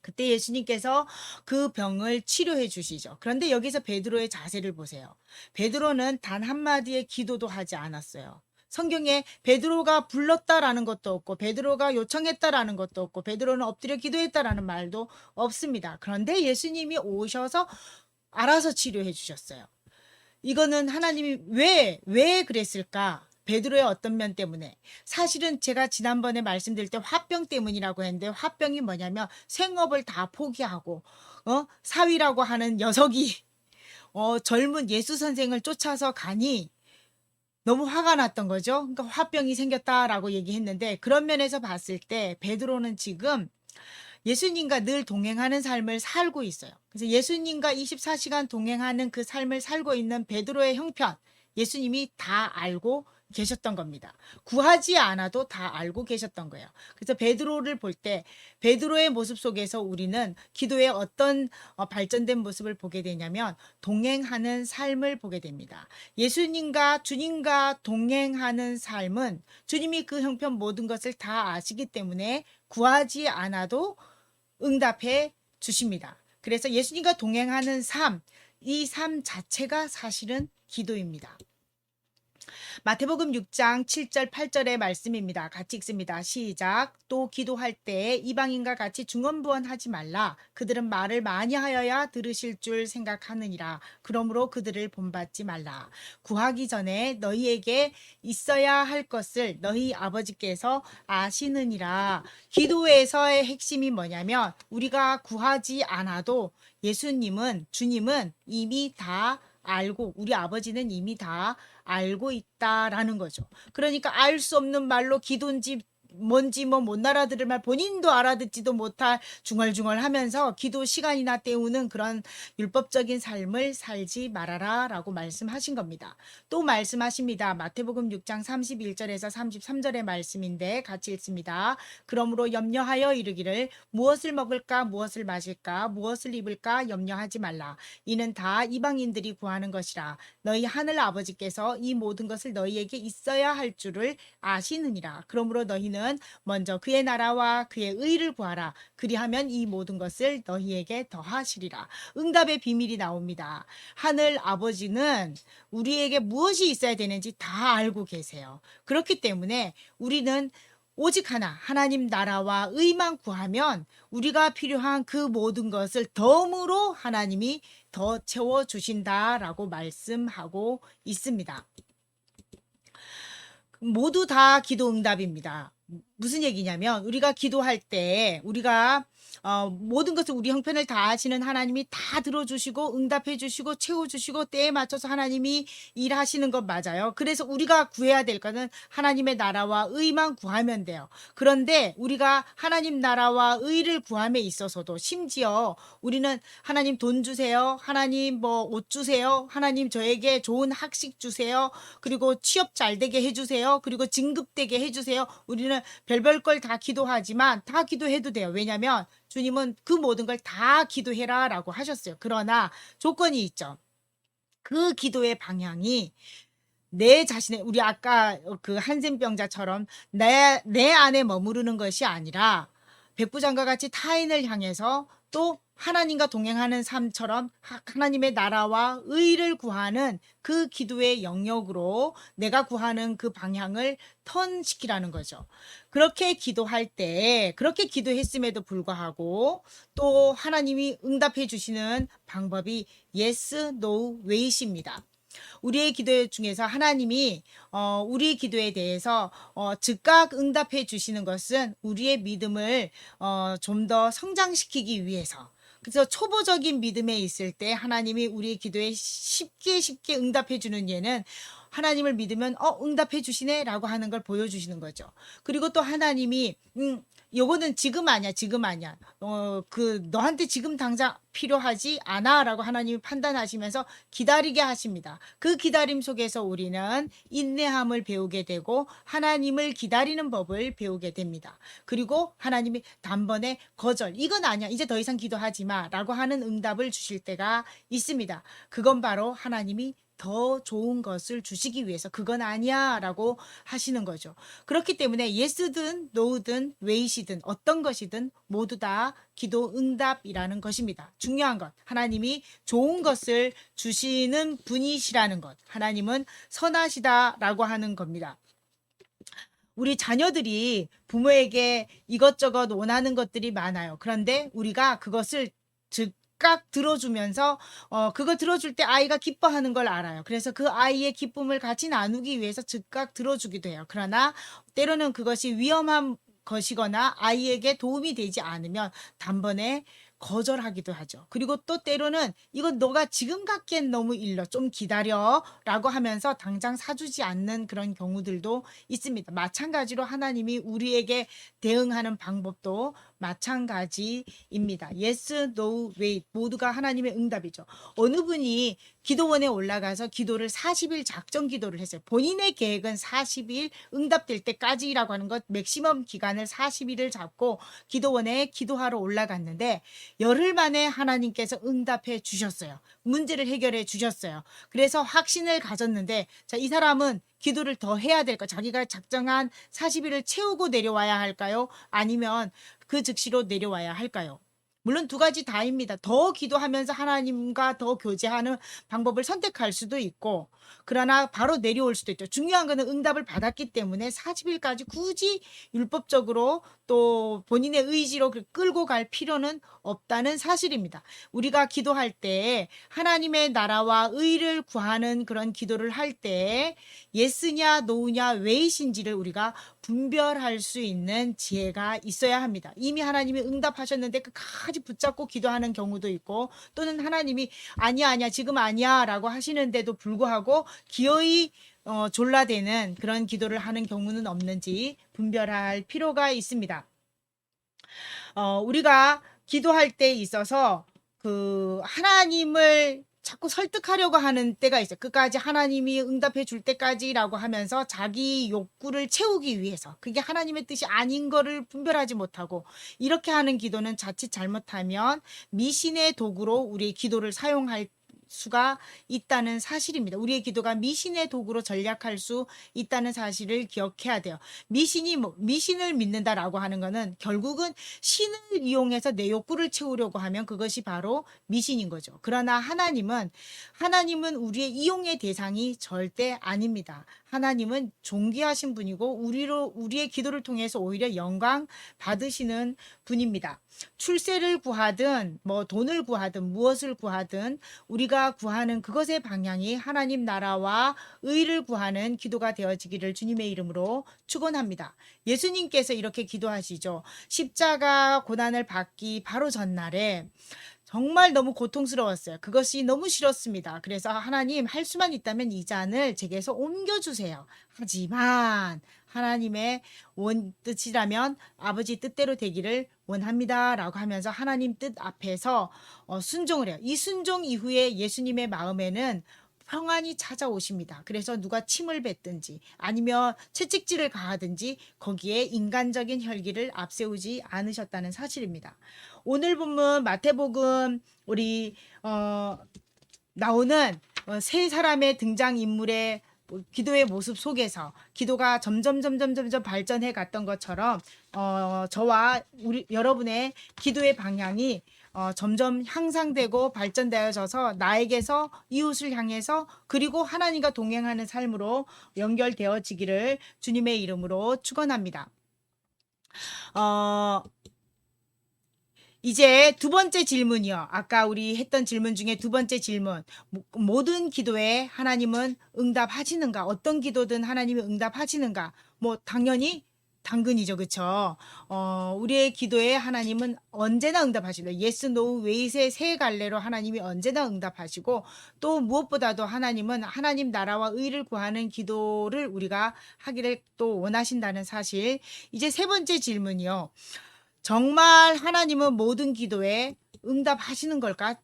S1: 그때 예수님께서 그 병을 치료해 주시죠. 그런데 여기서 베드로의 자세를 보세요. 베드로는 단 한마디의 기도도 하지 않았어요. 성경에 베드로가 불렀다라는 것도 없고 베드로가 요청했다라는 것도 없고 베드로는 엎드려 기도했다라는 말도 없습니다. 그런데 예수님이 오셔서 알아서 치료해 주셨어요. 이거는 하나님이 왜 그랬을까? 베드로의 어떤 면 때문에 사실은 제가 지난번에 말씀드릴 때 화병 때문이라고 했는데 화병이 뭐냐면 생업을 다 포기하고 사위라고 하는 녀석이 젊은 예수 선생을 쫓아서 가니 너무 화가 났던 거죠. 그러니까 화병이 생겼다라고 얘기했는데 그런 면에서 봤을 때 베드로는 지금 예수님과 늘 동행하는 삶을 살고 있어요. 그래서 예수님과 24시간 동행하는 그 삶을 살고 있는 베드로의 형편 예수님이 다 알고 계셨던 겁니다. 구하지 않아도 다 알고 계셨던 거예요. 그래서 베드로를 볼 때 베드로의 모습 속에서 우리는 기도의 어떤 발전된 모습을 보게 되냐면 동행하는 삶을 보게 됩니다. 예수님과 주님과 동행하는 삶은 주님이 그 형편 모든 것을 다 아시기 때문에 구하지 않아도 응답해 주십니다. 그래서 예수님과 동행하는 삶, 이 삶 자체가 사실은 기도입니다. 마태복음 6장 7절 8절의 말씀입니다. 같이 읽습니다. 시작. 또 기도할 때 이방인과 같이 중언부언하지 말라. 그들은 말을 많이 하여야 들으실 줄 생각하느니라. 그러므로 그들을 본받지 말라. 구하기 전에 너희에게 있어야 할 것을 너희 아버지께서 아시느니라. 기도에서의 핵심이 뭐냐면 우리가 구하지 않아도 주님은 이미 다 알고 우리 아버지는 이미 다 알고 있다라는 거죠. 그러니까 알 수 없는 말로 기도인지 뭔지 못 알아들을 말 본인도 알아듣지도 못할 중얼중얼하면서 기도 시간이나 때우는 그런 율법적인 삶을 살지 말아라 라고 말씀하신 겁니다. 또 말씀하십니다. 마태복음 6장 31절에서 33절의 말씀인데 같이 읽습니다. 그러므로 염려하여 이르기를 무엇을 먹을까 무엇을 마실까 무엇을 입을까 염려하지 말라. 이는 다 이방인들이 구하는 것이라. 너희 하늘 아버지께서 이 모든 것을 너희에게 있어야 할 줄을 아시느니라. 그러므로 너희는 먼저 그의 나라와 그의 의를 구하라. 그리하면 이 모든 것을 너희에게 더하시리라. 응답의 비밀이 나옵니다. 하늘 아버지는 우리에게 무엇이 있어야 되는지 다 알고 계세요. 그렇기 때문에 우리는 오직 하나 하나님 나라와 의만 구하면 우리가 필요한 그 모든 것을 덤으로 하나님이 더 채워주신다라고 말씀하고 있습니다. 모두 다 기도 응답입니다. 무슨 얘기냐면 우리가 기도할 때 우리가 모든 것을 우리 형편을 다 아시는 하나님이 다 들어주시고 응답해 주시고 채워주시고 때에 맞춰서 하나님이 일하시는 것 맞아요. 그래서 우리가 구해야 될 거는 하나님의 나라와 의만 구하면 돼요. 그런데 우리가 하나님 나라와 의를 구함에 있어서도 심지어 우리는 하나님 돈 주세요. 하나님 뭐 옷 주세요. 하나님 저에게 좋은 학식 주세요. 그리고 취업 잘 되게 해주세요. 그리고 진급되게 해주세요. 우리는 별별 걸 다 기도하지만 다 기도해도 돼요. 왜냐하면 주님은 그 모든 걸 다 기도해라 라고 하셨어요. 그러나 조건이 있죠. 그 기도의 방향이 내 자신의 우리 아까 그 한센병자처럼 내 안에 머무르는 것이 아니라 백부장과 같이 타인을 향해서 또 하나님과 동행하는 삶처럼 하나님의 나라와 의를 구하는 그 기도의 영역으로 내가 구하는 그 방향을 턴시키라는 거죠. 그렇게 기도할 때 그렇게 기도했음에도 불구하고 또 하나님이 응답해 주시는 방법이 yes, no, wait입니다. 우리의 기도 중에서 하나님이 우리 기도에 대해서 즉각 응답해 주시는 것은 우리의 믿음을 좀 더 성장시키기 위해서 그래서 초보적인 믿음에 있을 때 하나님이 우리의 기도에 쉽게 응답해 주는 예는 하나님을 믿으면 응답해 주시네 라고 하는 걸 보여주시는 거죠. 그리고 또 하나님이 요거는 지금 아니야. 그 너한테 지금 당장 필요하지 않아 라고 하나님이 판단하시면서 기다리게 하십니다. 그 기다림 속에서 우리는 인내함을 배우게 되고 하나님을 기다리는 법을 배우게 됩니다. 그리고 하나님이 단번에 거절 이건 아니야. 이제 더 이상 기도하지 마 라고 하는 응답을 주실 때가 있습니다. 그건 바로 하나님이 더 좋은 것을 주시기 위해서 그건 아니야 라고 하시는 거죠. 그렇기 때문에 yes든 no든 wait이든 어떤 것이든 모두 다 기도 응답이라는 것입니다. 중요한 것 하나님이 좋은 것을 주시는 분이시라는 것 하나님은 선하시다라고 하는 겁니다. 우리 자녀들이 부모에게 이것저것 원하는 것들이 많아요. 그런데 우리가 그것을 즉각 들어주면서 그걸 들어줄 때 아이가 기뻐하는 걸 알아요. 그래서 그 아이의 기쁨을 같이 나누기 위해서 즉각 들어주기도 해요. 그러나 때로는 그것이 위험한 것이거나 아이에게 도움이 되지 않으면 단번에 거절하기도 하죠. 그리고 또 때로는 이거 너가 지금 갖기엔 너무 일러 좀 기다려 라고 하면서 당장 사주지 않는 그런 경우들도 있습니다. 마찬가지로 하나님이 우리에게 대응하는 방법도 마찬가지입니다. Yes, no, wait 모두가 하나님의 응답이죠. 어느 분이 기도원에 올라가서 기도를 40일 작정 기도를 했어요. 본인의 계획은 40일 응답될 때까지라고 하는 것 맥시멈 기간을 40일을 잡고 기도원에 기도하러 올라갔는데 열흘 만에 하나님께서 응답해 주셨어요. 문제를 해결해 주셨어요. 그래서 확신을 가졌는데 자, 이 사람은 기도를 더 해야 될까? 자기가 작정한 40일을 채우고 내려와야 할까요? 아니면 그 즉시로 내려와야 할까요? 물론 두 가지 다입니다. 더 기도하면서 하나님과 더 교제하는 방법을 선택할 수도 있고 그러나 바로 내려올 수도 있죠. 중요한 거는 응답을 받았기 때문에 40일까지 굳이 율법적으로 또 본인의 의지로 끌고 갈 필요는 없다는 사실입니다. 우리가 기도할 때 하나님의 나라와 의를 구하는 그런 기도를 할 때 예스냐 노냐 왜이신지를 우리가 분별할 수 있는 지혜가 있어야 합니다. 이미 하나님이 응답하셨는데 끝까지 붙잡고 기도하는 경우도 있고 또는 하나님이 아니야 지금 아니야 라고 하시는데도 불구하고 기어이 졸라대는 그런 기도를 하는 경우는 없는지 분별할 필요가 있습니다. 우리가 기도할 때 있어서 그 하나님을 자꾸 설득하려고 하는 때가 있어요. 끝까지 하나님이 응답해 줄 때까지라고 하면서 자기 욕구를 채우기 위해서 그게 하나님의 뜻이 아닌 거를 분별하지 못하고 이렇게 하는 기도는 자칫 잘못하면 미신의 도구로 우리의 기도를 사용할 수가 있다는 사실입니다. 우리의 기도가 미신의 도구로 전략할 수 있다는 사실을 기억해야 돼요. 미신을 믿는다라고 하는 것은 결국은 신을 이용해서 내 욕구를 채우려고 하면 그것이 바로 미신인 거죠. 그러나 하나님은 우리의 이용의 대상이 절대 아닙니다. 하나님은 존귀하신 분이고 우리의 기도를 통해서 오히려 영광 받으시는 분입니다. 출세를 구하든 뭐 돈을 구하든 무엇을 구하든 우리가 우리가 구하는 그것의 방향이 하나님 나라와 의를 구하는 기도가 되어지기를 주님의 이름으로 축원합니다. 예수님께서 이렇게 기도하시죠. 십자가 고난을 받기 바로 전날에 정말 너무 고통스러웠어요. 그것이 너무 싫었습니다. 그래서 하나님 할 수만 있다면 이 잔을 제게서 옮겨주세요. 하지만 하나님의 뜻이라면 아버지 뜻대로 되기를 원합니다. 라고 하면서 하나님 뜻 앞에서 순종을 해요. 이 순종 이후에 예수님의 마음에는 평안이 찾아오십니다. 그래서 누가 침을 뱉든지 아니면 채찍질을 가하든지 거기에 인간적인 혈기를 앞세우지 않으셨다는 사실입니다. 오늘 본문 마태복음 우리 나오는 세 사람의 등장인물의 기도의 모습 속에서 기도가 점점 발전해 갔던 것처럼 저와 여러분의 기도의 방향이 점점 향상되고 발전되어져서 나에게서 이웃을 향해서 그리고 하나님과 동행하는 삶으로 연결되어지기를 주님의 이름으로 축원합니다. 이제 두 번째 질문이요. 아까 우리 했던 질문 중에 두 번째 질문. 모든 기도에 하나님은 응답하시는가? 어떤 기도든 하나님이 응답하시는가? 당연히 당근이죠. 그쵸? 우리의 기도에 하나님은 언제나 응답하시다. 예스, 노우, 웨이스의 세 갈래로 하나님이 언제나 응답하시고 또 무엇보다도 하나님은 하나님 나라와 의를 구하는 기도를 우리가 하기를 또 원하신다는 사실. 이제 세 번째 질문이요. 정말 하나님은 모든 기도에 응답하시는 걸까?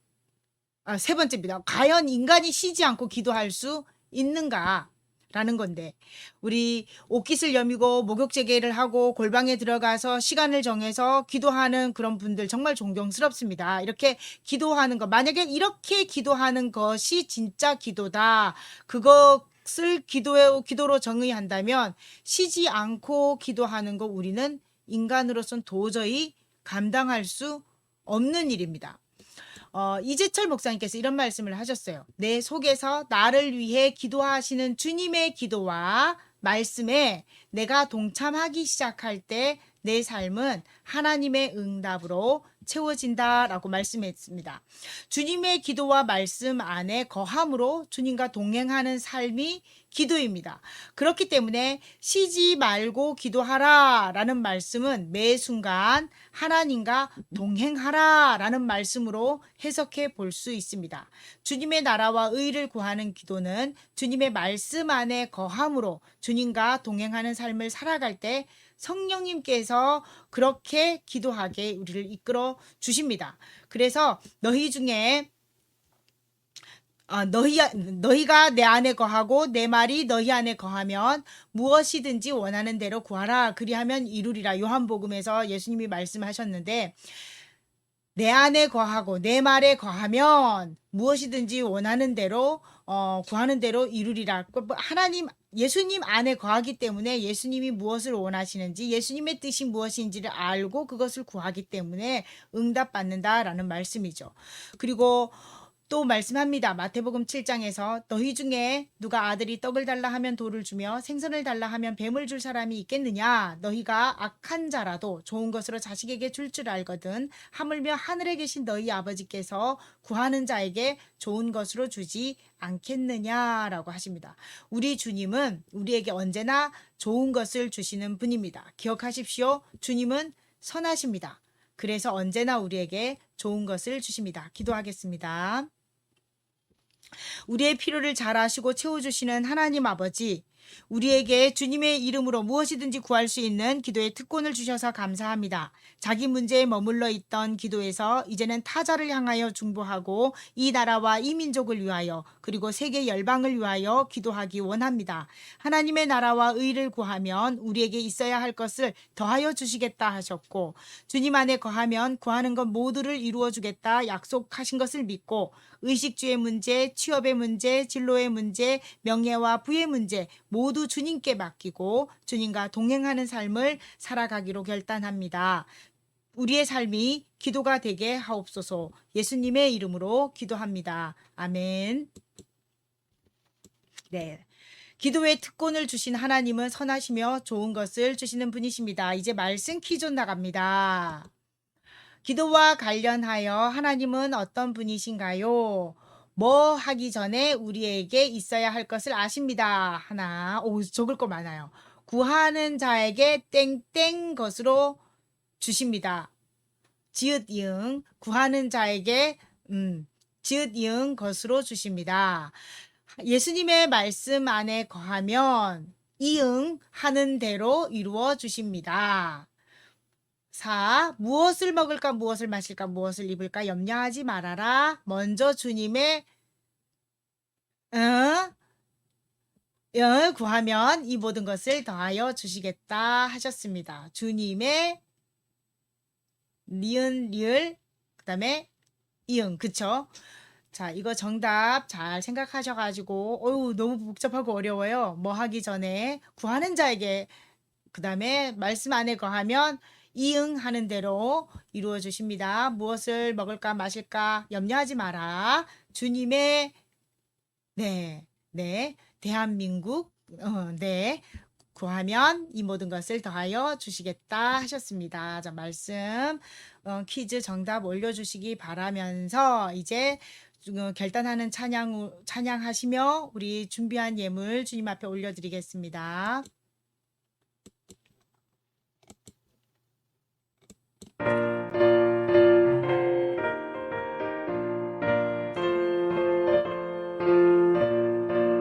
S1: 세 번째입니다. 과연 인간이 쉬지 않고 기도할 수 있는가? 라는 건데 우리 옷깃을 여미고 목욕제계를 하고 골방에 들어가서 시간을 정해서 기도하는 그런 분들 정말 존경스럽습니다. 이렇게 기도하는 것, 만약에 이렇게 기도하는 것이 진짜 기도다. 그것을 기도로 정의한다면 쉬지 않고 기도하는 거 우리는 인간으로서는 도저히 감당할 수 없는 일입니다. 이재철 목사님께서 이런 말씀을 하셨어요. 내 속에서 나를 위해 기도하시는 주님의 기도와 말씀에 내가 동참하기 시작할 때 내 삶은 하나님의 응답으로 채워진다라고 말씀했습니다. 주님의 기도와 말씀 안에 거함으로 주님과 동행하는 삶이 기도입니다. 그렇기 때문에 쉬지 말고 기도하라 라는 말씀은 매 순간 하나님과 동행하라 라는 말씀으로 해석해 볼 수 있습니다. 주님의 나라와 의를 구하는 기도는 주님의 말씀 안에 거함으로 주님과 동행하는 삶을 살아갈 때 성령님께서 그렇게 기도하게 우리를 이끌어 주십니다. 그래서 너희 중에 너희가 내 안에 거하고 내 말이 너희 안에 거하면 무엇이든지 원하는 대로 구하라. 그리하면 이루리라. 요한복음에서 예수님이 말씀하셨는데 내 안에 거하고 내 말에 거하면 무엇이든지 원하는 대로 구하는 대로 이루리라. 예수님 안에 거하기 때문에 예수님이 무엇을 원하시는지 예수님의 뜻이 무엇인지를 알고 그것을 구하기 때문에 응답받는다라는 말씀이죠. 그리고 또 말씀합니다. 마태복음 7장에서 너희 중에 누가 아들이 떡을 달라 하면 돌을 주며 생선을 달라 하면 뱀을 줄 사람이 있겠느냐? 너희가 악한 자라도 좋은 것으로 자식에게 줄 줄 알거든 하물며 하늘에 계신 너희 아버지께서 구하는 자에게 좋은 것으로 주지 않겠느냐라고 하십니다. 우리 주님은 우리에게 언제나 좋은 것을 주시는 분입니다. 기억하십시오. 주님은 선하십니다. 그래서 언제나 우리에게 좋은 것을 주십니다. 기도하겠습니다. 우리의 필요를 잘 아시고 채워주시는 하나님 아버지, 우리에게 주님의 이름으로 무엇이든지 구할 수 있는 기도의 특권을 주셔서 감사합니다. 자기 문제에 머물러 있던 기도에서 이제는 타자를 향하여 중보하고 이 나라와 이 민족을 위하여 그리고 세계 열방을 위하여 기도하기 원합니다. 하나님의 나라와 의를 구하면 우리에게 있어야 할 것을 더하여 주시겠다 하셨고 주님 안에 거하면 구하는 것 모두를 이루어 주겠다 약속하신 것을 믿고 의식주의 문제, 취업의 문제, 진로의 문제, 명예와 부의 문제 모두 주님께 맡기고 주님과 동행하는 삶을 살아가기로 결단합니다. 우리의 삶이 기도가 되게 하옵소서. 예수님의 이름으로 기도합니다. 아멘. 네. 기도의 특권을 주신 하나님은 선하시며 좋은 것을 주시는 분이십니다. 이제 말씀 퀴즈 나갑니다. 기도와 관련하여 하나님은 어떤 분이신가요? 뭐 하기 전에 우리에게 있어야 할 것을 아십니다. 하나, 오, 적을 거 많아요. 구하는 자에게 땡땡 것으로 주십니다. 지읒 이응 구하는 자에게 지읒 이응 것으로 주십니다. 예수님의 말씀 안에 거하면 이응 하는 대로 이루어 주십니다. 4. 무엇을 먹을까 무엇을 마실까 무엇을 입을까 염려하지 말아라. 먼저 주님의 구하면 이 모든 것을 더하여 주시겠다 하셨습니다. 주님의 니은 리을 그다음에 이응 그쵸? 자 이거 정답 잘 생각하셔가지고 어유 너무 복잡하고 어려워요. 뭐 하기 전에 구하는 자에게 그다음에 말씀 안에 거하면 이응 하는 대로 이루어 주십니다. 무엇을 먹을까 마실까 염려하지 마라. 주님의 네 대한민국 네 구하면 이 모든 것을 더하여 주시겠다 하셨습니다. 자, 말씀 퀴즈 정답 올려주시기 바라면서 이제 결단하는 찬양하시며 우리 준비한 예물 주님 앞에 올려드리겠습니다.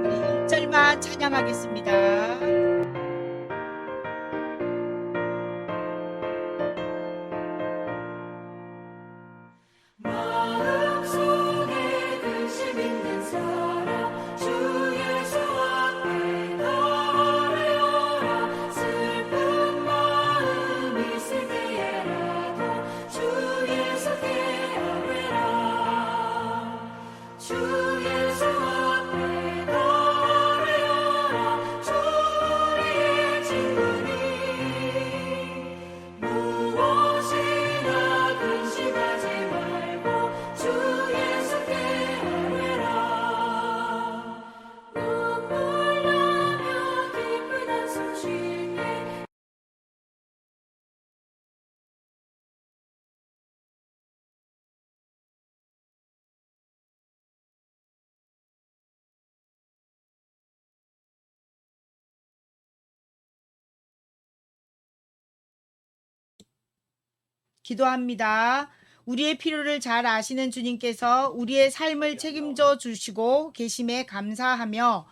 S1: 우리 1절만 찬양하겠습니다.
S4: 마음속에 근심 있는 사람 주 예수 앞에 나아가라. 슬픈 마음 있을 때에라도 주 예수께 아뢰라. 주 예수 앞에 나아가라. 주 우리의 친구니 무엇이나 근심하지 말고 주 예수께 아뢰라. 눈물 나며 깊은 한숨 쉴 때
S1: 기도합니다. 우리의 필요를 잘 아시는 주님께서 우리의 삶을 책임져 주시고 계심에 감사하며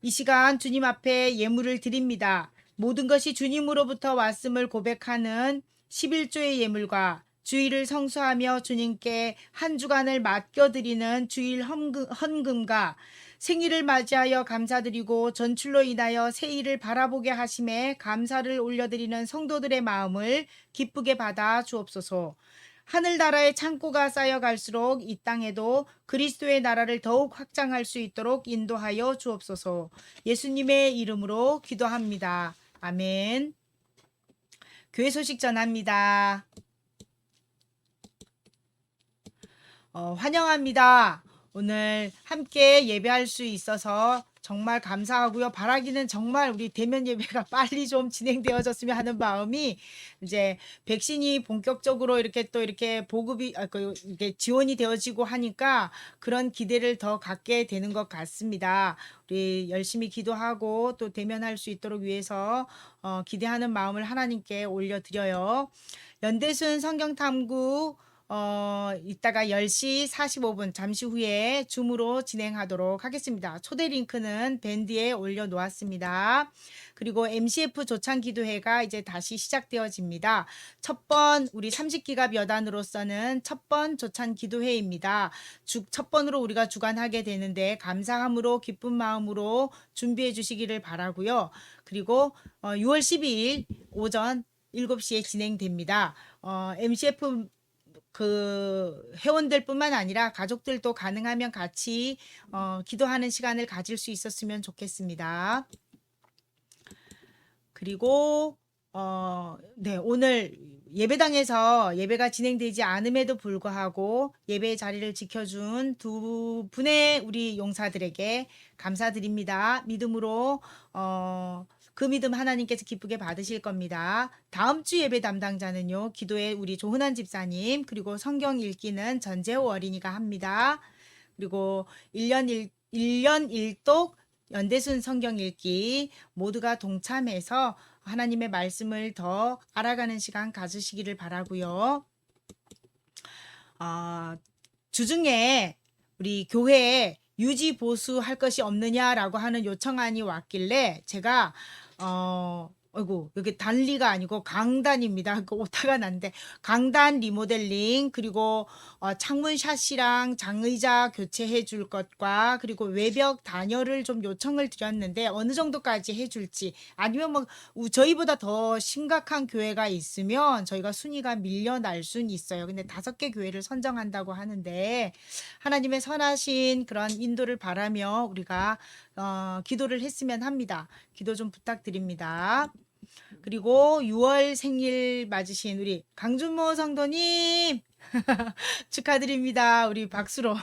S1: 이 시간 주님 앞에 예물을 드립니다. 모든 것이 주님으로부터 왔음을 고백하는 11조의 예물과 주일을 성수하며 주님께 한 주간을 맡겨드리는 주일 헌금과 생일을 맞이하여 감사드리고 전출로 인하여 새일을 바라보게 하심에 감사를 올려드리는 성도들의 마음을 기쁘게 받아 주옵소서. 하늘나라의 창고가 쌓여갈수록 이 땅에도 그리스도의 나라를 더욱 확장할 수 있도록 인도하여 주옵소서. 예수님의 이름으로 기도합니다. 아멘. 교회 소식 전합니다. 환영합니다. 오늘 함께 예배할 수 있어서 정말 감사하고요. 바라기는 정말 우리 대면 예배가 빨리 좀 진행되어졌으면 하는 마음이 이제 백신이 본격적으로 이렇게 또 이렇게 보급이 이렇게 지원이 되어지고 하니까 그런 기대를 더 갖게 되는 것 같습니다. 우리 열심히 기도하고 또 대면할 수 있도록 위해서 기대하는 마음을 하나님께 올려드려요. 연대순 성경탐구 이따가 10시 45분 잠시 후에 줌으로 진행하도록 하겠습니다. 초대 링크는 밴드에 올려놓았습니다. 그리고 MCF 조찬 기도회가 이제 다시 시작되어집니다. 우리 30기갑 여단으로서는 첫 번 조찬 기도회입니다. 첫 번으로 우리가 주관하게 되는데 감사함으로 기쁜 마음으로 준비해 주시기를 바라고요. 그리고 6월 12일 오전 7시에 진행됩니다. MCF 회원들뿐만 아니라 가족들도 가능하면 같이 기도하는 시간을 가질 수 있었으면 좋겠습니다. 그리고 오늘 예배당에서 예배가 진행되지 않음에도 불구하고 예배의 자리를 지켜준 두 분의 우리 용사들에게 감사드립니다. 믿음으로 그 믿음 하나님께서 기쁘게 받으실 겁니다. 다음 주 예배 담당자는요. 기도에 우리 조은한 집사님 그리고 성경 읽기는 전재호 어린이가 합니다. 그리고 1년 1독 연대순 성경 읽기 모두가 동참해서 하나님의 말씀을 더 알아가는 시간 가지시기를 바라고요. 주중에 우리 교회에 유지 보수할 것이 없느냐라고 하는 요청안이 왔길래 제가 아이고 여기 단리가 아니고 강단입니다. 그 오타가 난데 강단 리모델링 그리고 창문 샷이랑 장의자 교체해 줄 것과 그리고 외벽 단열을 좀 요청을 드렸는데 어느 정도까지 해줄지 아니면 뭐 저희보다 더 심각한 교회가 있으면 저희가 순위가 밀려날 수는 있어요. 근데 5개 교회를 선정한다고 하는데 하나님의 선하신 그런 인도를 바라며 우리가 기도를 했으면 합니다. 기도 좀 부탁드립니다. 그리고 6월 생일 맞으신 우리 강준모 성도님 축하드립니다. 우리 박수로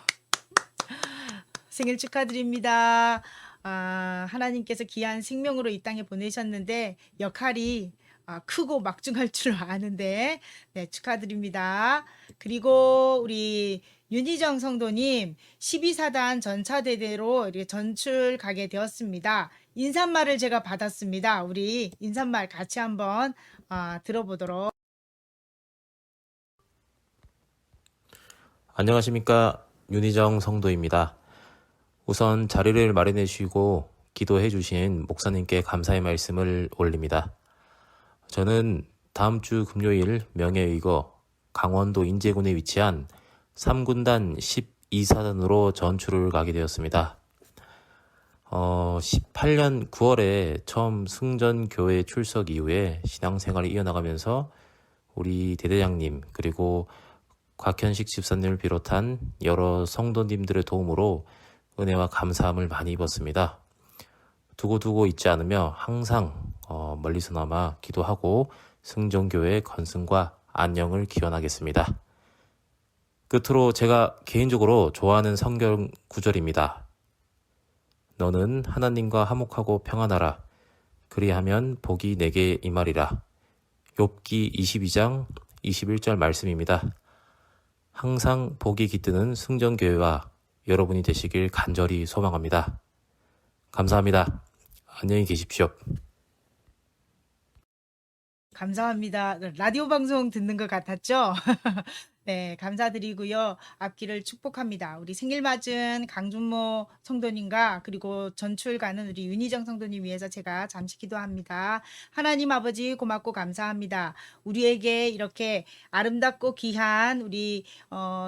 S1: 생일 축하드립니다. 하나님께서 귀한 생명으로 이 땅에 보내셨는데 역할이 크고 막중할 줄 아는데 네, 축하드립니다. 그리고 우리 윤희정 성도님 12사단 전차대대로 이렇게 전출 가게 되었습니다. 인사말을 제가 받았습니다. 우리 인사말 같이 한번 들어보도록.
S8: 안녕하십니까. 윤희정 성도입니다. 우선 자리를 마련해 주시고 기도해 주신 목사님께 감사의 말씀을 올립니다. 저는 다음 주 금요일 명예의거 강원도 인제군에 위치한 3군단 12사단으로 전출을 가게 되었습니다. 18년 9월에 처음 승전교회 출석 이후에 신앙생활을 이어나가면서 우리 대대장님 그리고 곽현식 집사님을 비롯한 여러 성도님들의 도움으로 은혜와 감사함을 많이 입었습니다. 두고두고 잊지 않으며 항상 멀리서나마 기도하고 승전교회 건승과 안녕을 기원하겠습니다. 끝으로 제가 개인적으로 좋아하는 성경 구절입니다. 너는 하나님과 화목하고 평안하라. 그리하면 복이 내게 임하리라. 욥기 22장 21절 말씀입니다. 항상 복이 깃드는 승전교회와 여러분이 되시길 간절히 소망합니다. 감사합니다. 안녕히 계십시오.
S1: 감사합니다. 라디오 방송 듣는 것 같았죠? 네, 감사드리고요. 앞길을 축복합니다. 우리 생일 맞은 강준모 성도님과 그리고 전출 가는 우리 윤희정 성도님 위해서 제가 잠시 기도합니다. 하나님 아버지 고맙고 감사합니다. 우리에게 이렇게 아름답고 귀한 우리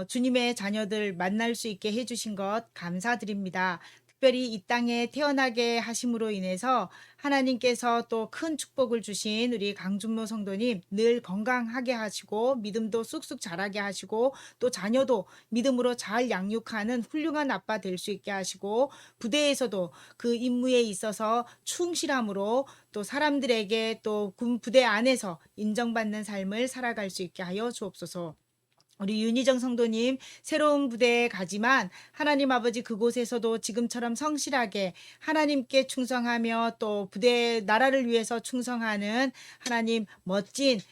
S1: 주님의 자녀들 만날 수 있게 해주신 것 감사드립니다. 특별히 이 땅에 태어나게 하심으로 인해서 하나님께서 또 큰 축복을 주신 우리 강준모 성도님 늘 건강하게 하시고 믿음도 쑥쑥 자라게 하시고 또 자녀도 믿음으로 잘 양육하는 훌륭한 아빠 될 수 있게 하시고 부대에서도 그 임무에 있어서 충실함으로 또 사람들에게 또 군 부대 안에서 인정받는 삶을 살아갈 수 있게 하여 주옵소서. 우리 윤희정 성도님 새로운 부대에 가지만 하나님 아버지 그곳에서도 지금처럼 성실하게 하나님께 충성하며 또 부대 나라를 위해서 충성하는 하나님 멋진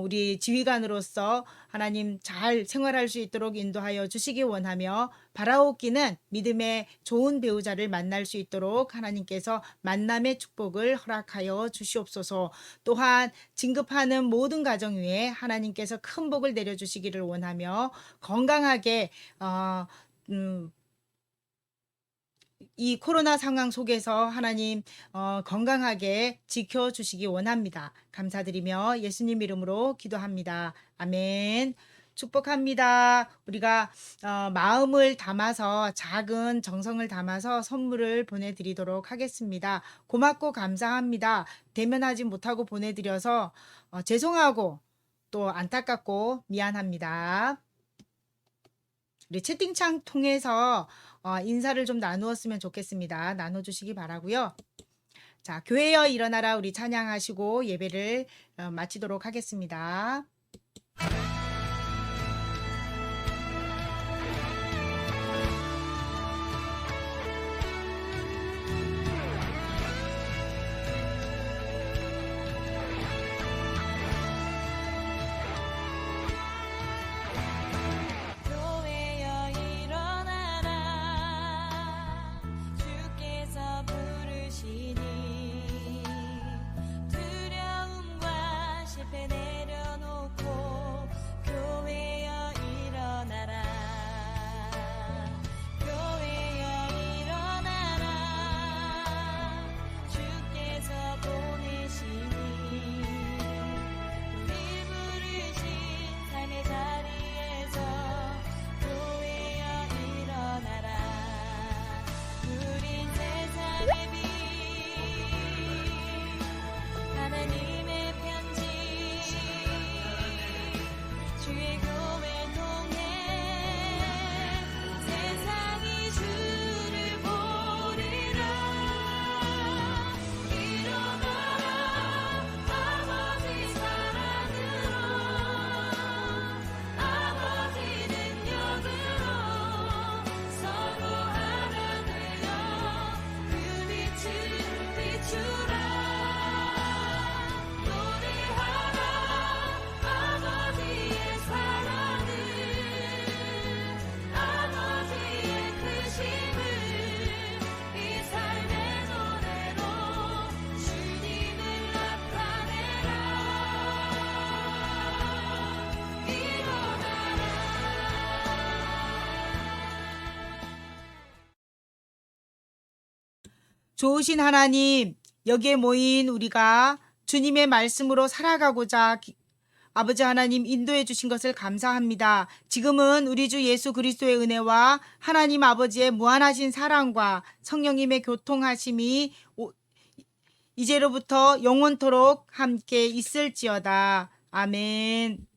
S1: 우리 지휘관으로서 하나님 잘 생활할 수 있도록 인도하여 주시기 원하며 바라옵기는 믿음의 좋은 배우자를 만날 수 있도록 하나님께서 만남의 축복을 허락하여 주시옵소서. 또한 진급하는 모든 가정 위에 하나님께서 큰 복을 내려주시기를 원하며 건강하게 이 코로나 상황 속에서 하나님 건강하게 지켜주시기 원합니다. 감사드리며 예수님 이름으로 기도합니다. 아멘. 축복합니다. 우리가 마음을 담아서 작은 정성을 담아서 선물을 보내드리도록 하겠습니다. 고맙고 감사합니다. 대면하지 못하고 보내드려서 죄송하고 또 안타깝고 미안합니다. 우리 채팅창 통해서 인사를 좀 나누었으면 좋겠습니다. 나눠주시기 바라고요. 자, 교회여 일어나라 우리 찬양하시고 예배를 마치도록 하겠습니다.
S4: 교회여 일어나라
S1: 좋으신 하나님, 여기에 모인 우리가 주님의 말씀으로 살아가고자 아버지 하나님 인도해 주신 것을 감사합니다. 지금은 우리 주 예수 그리스도의 은혜와 하나님 아버지의 무한하신 사랑과 성령님의 교통하심이 이제로부터 영원토록 함께 있을지어다. 아멘.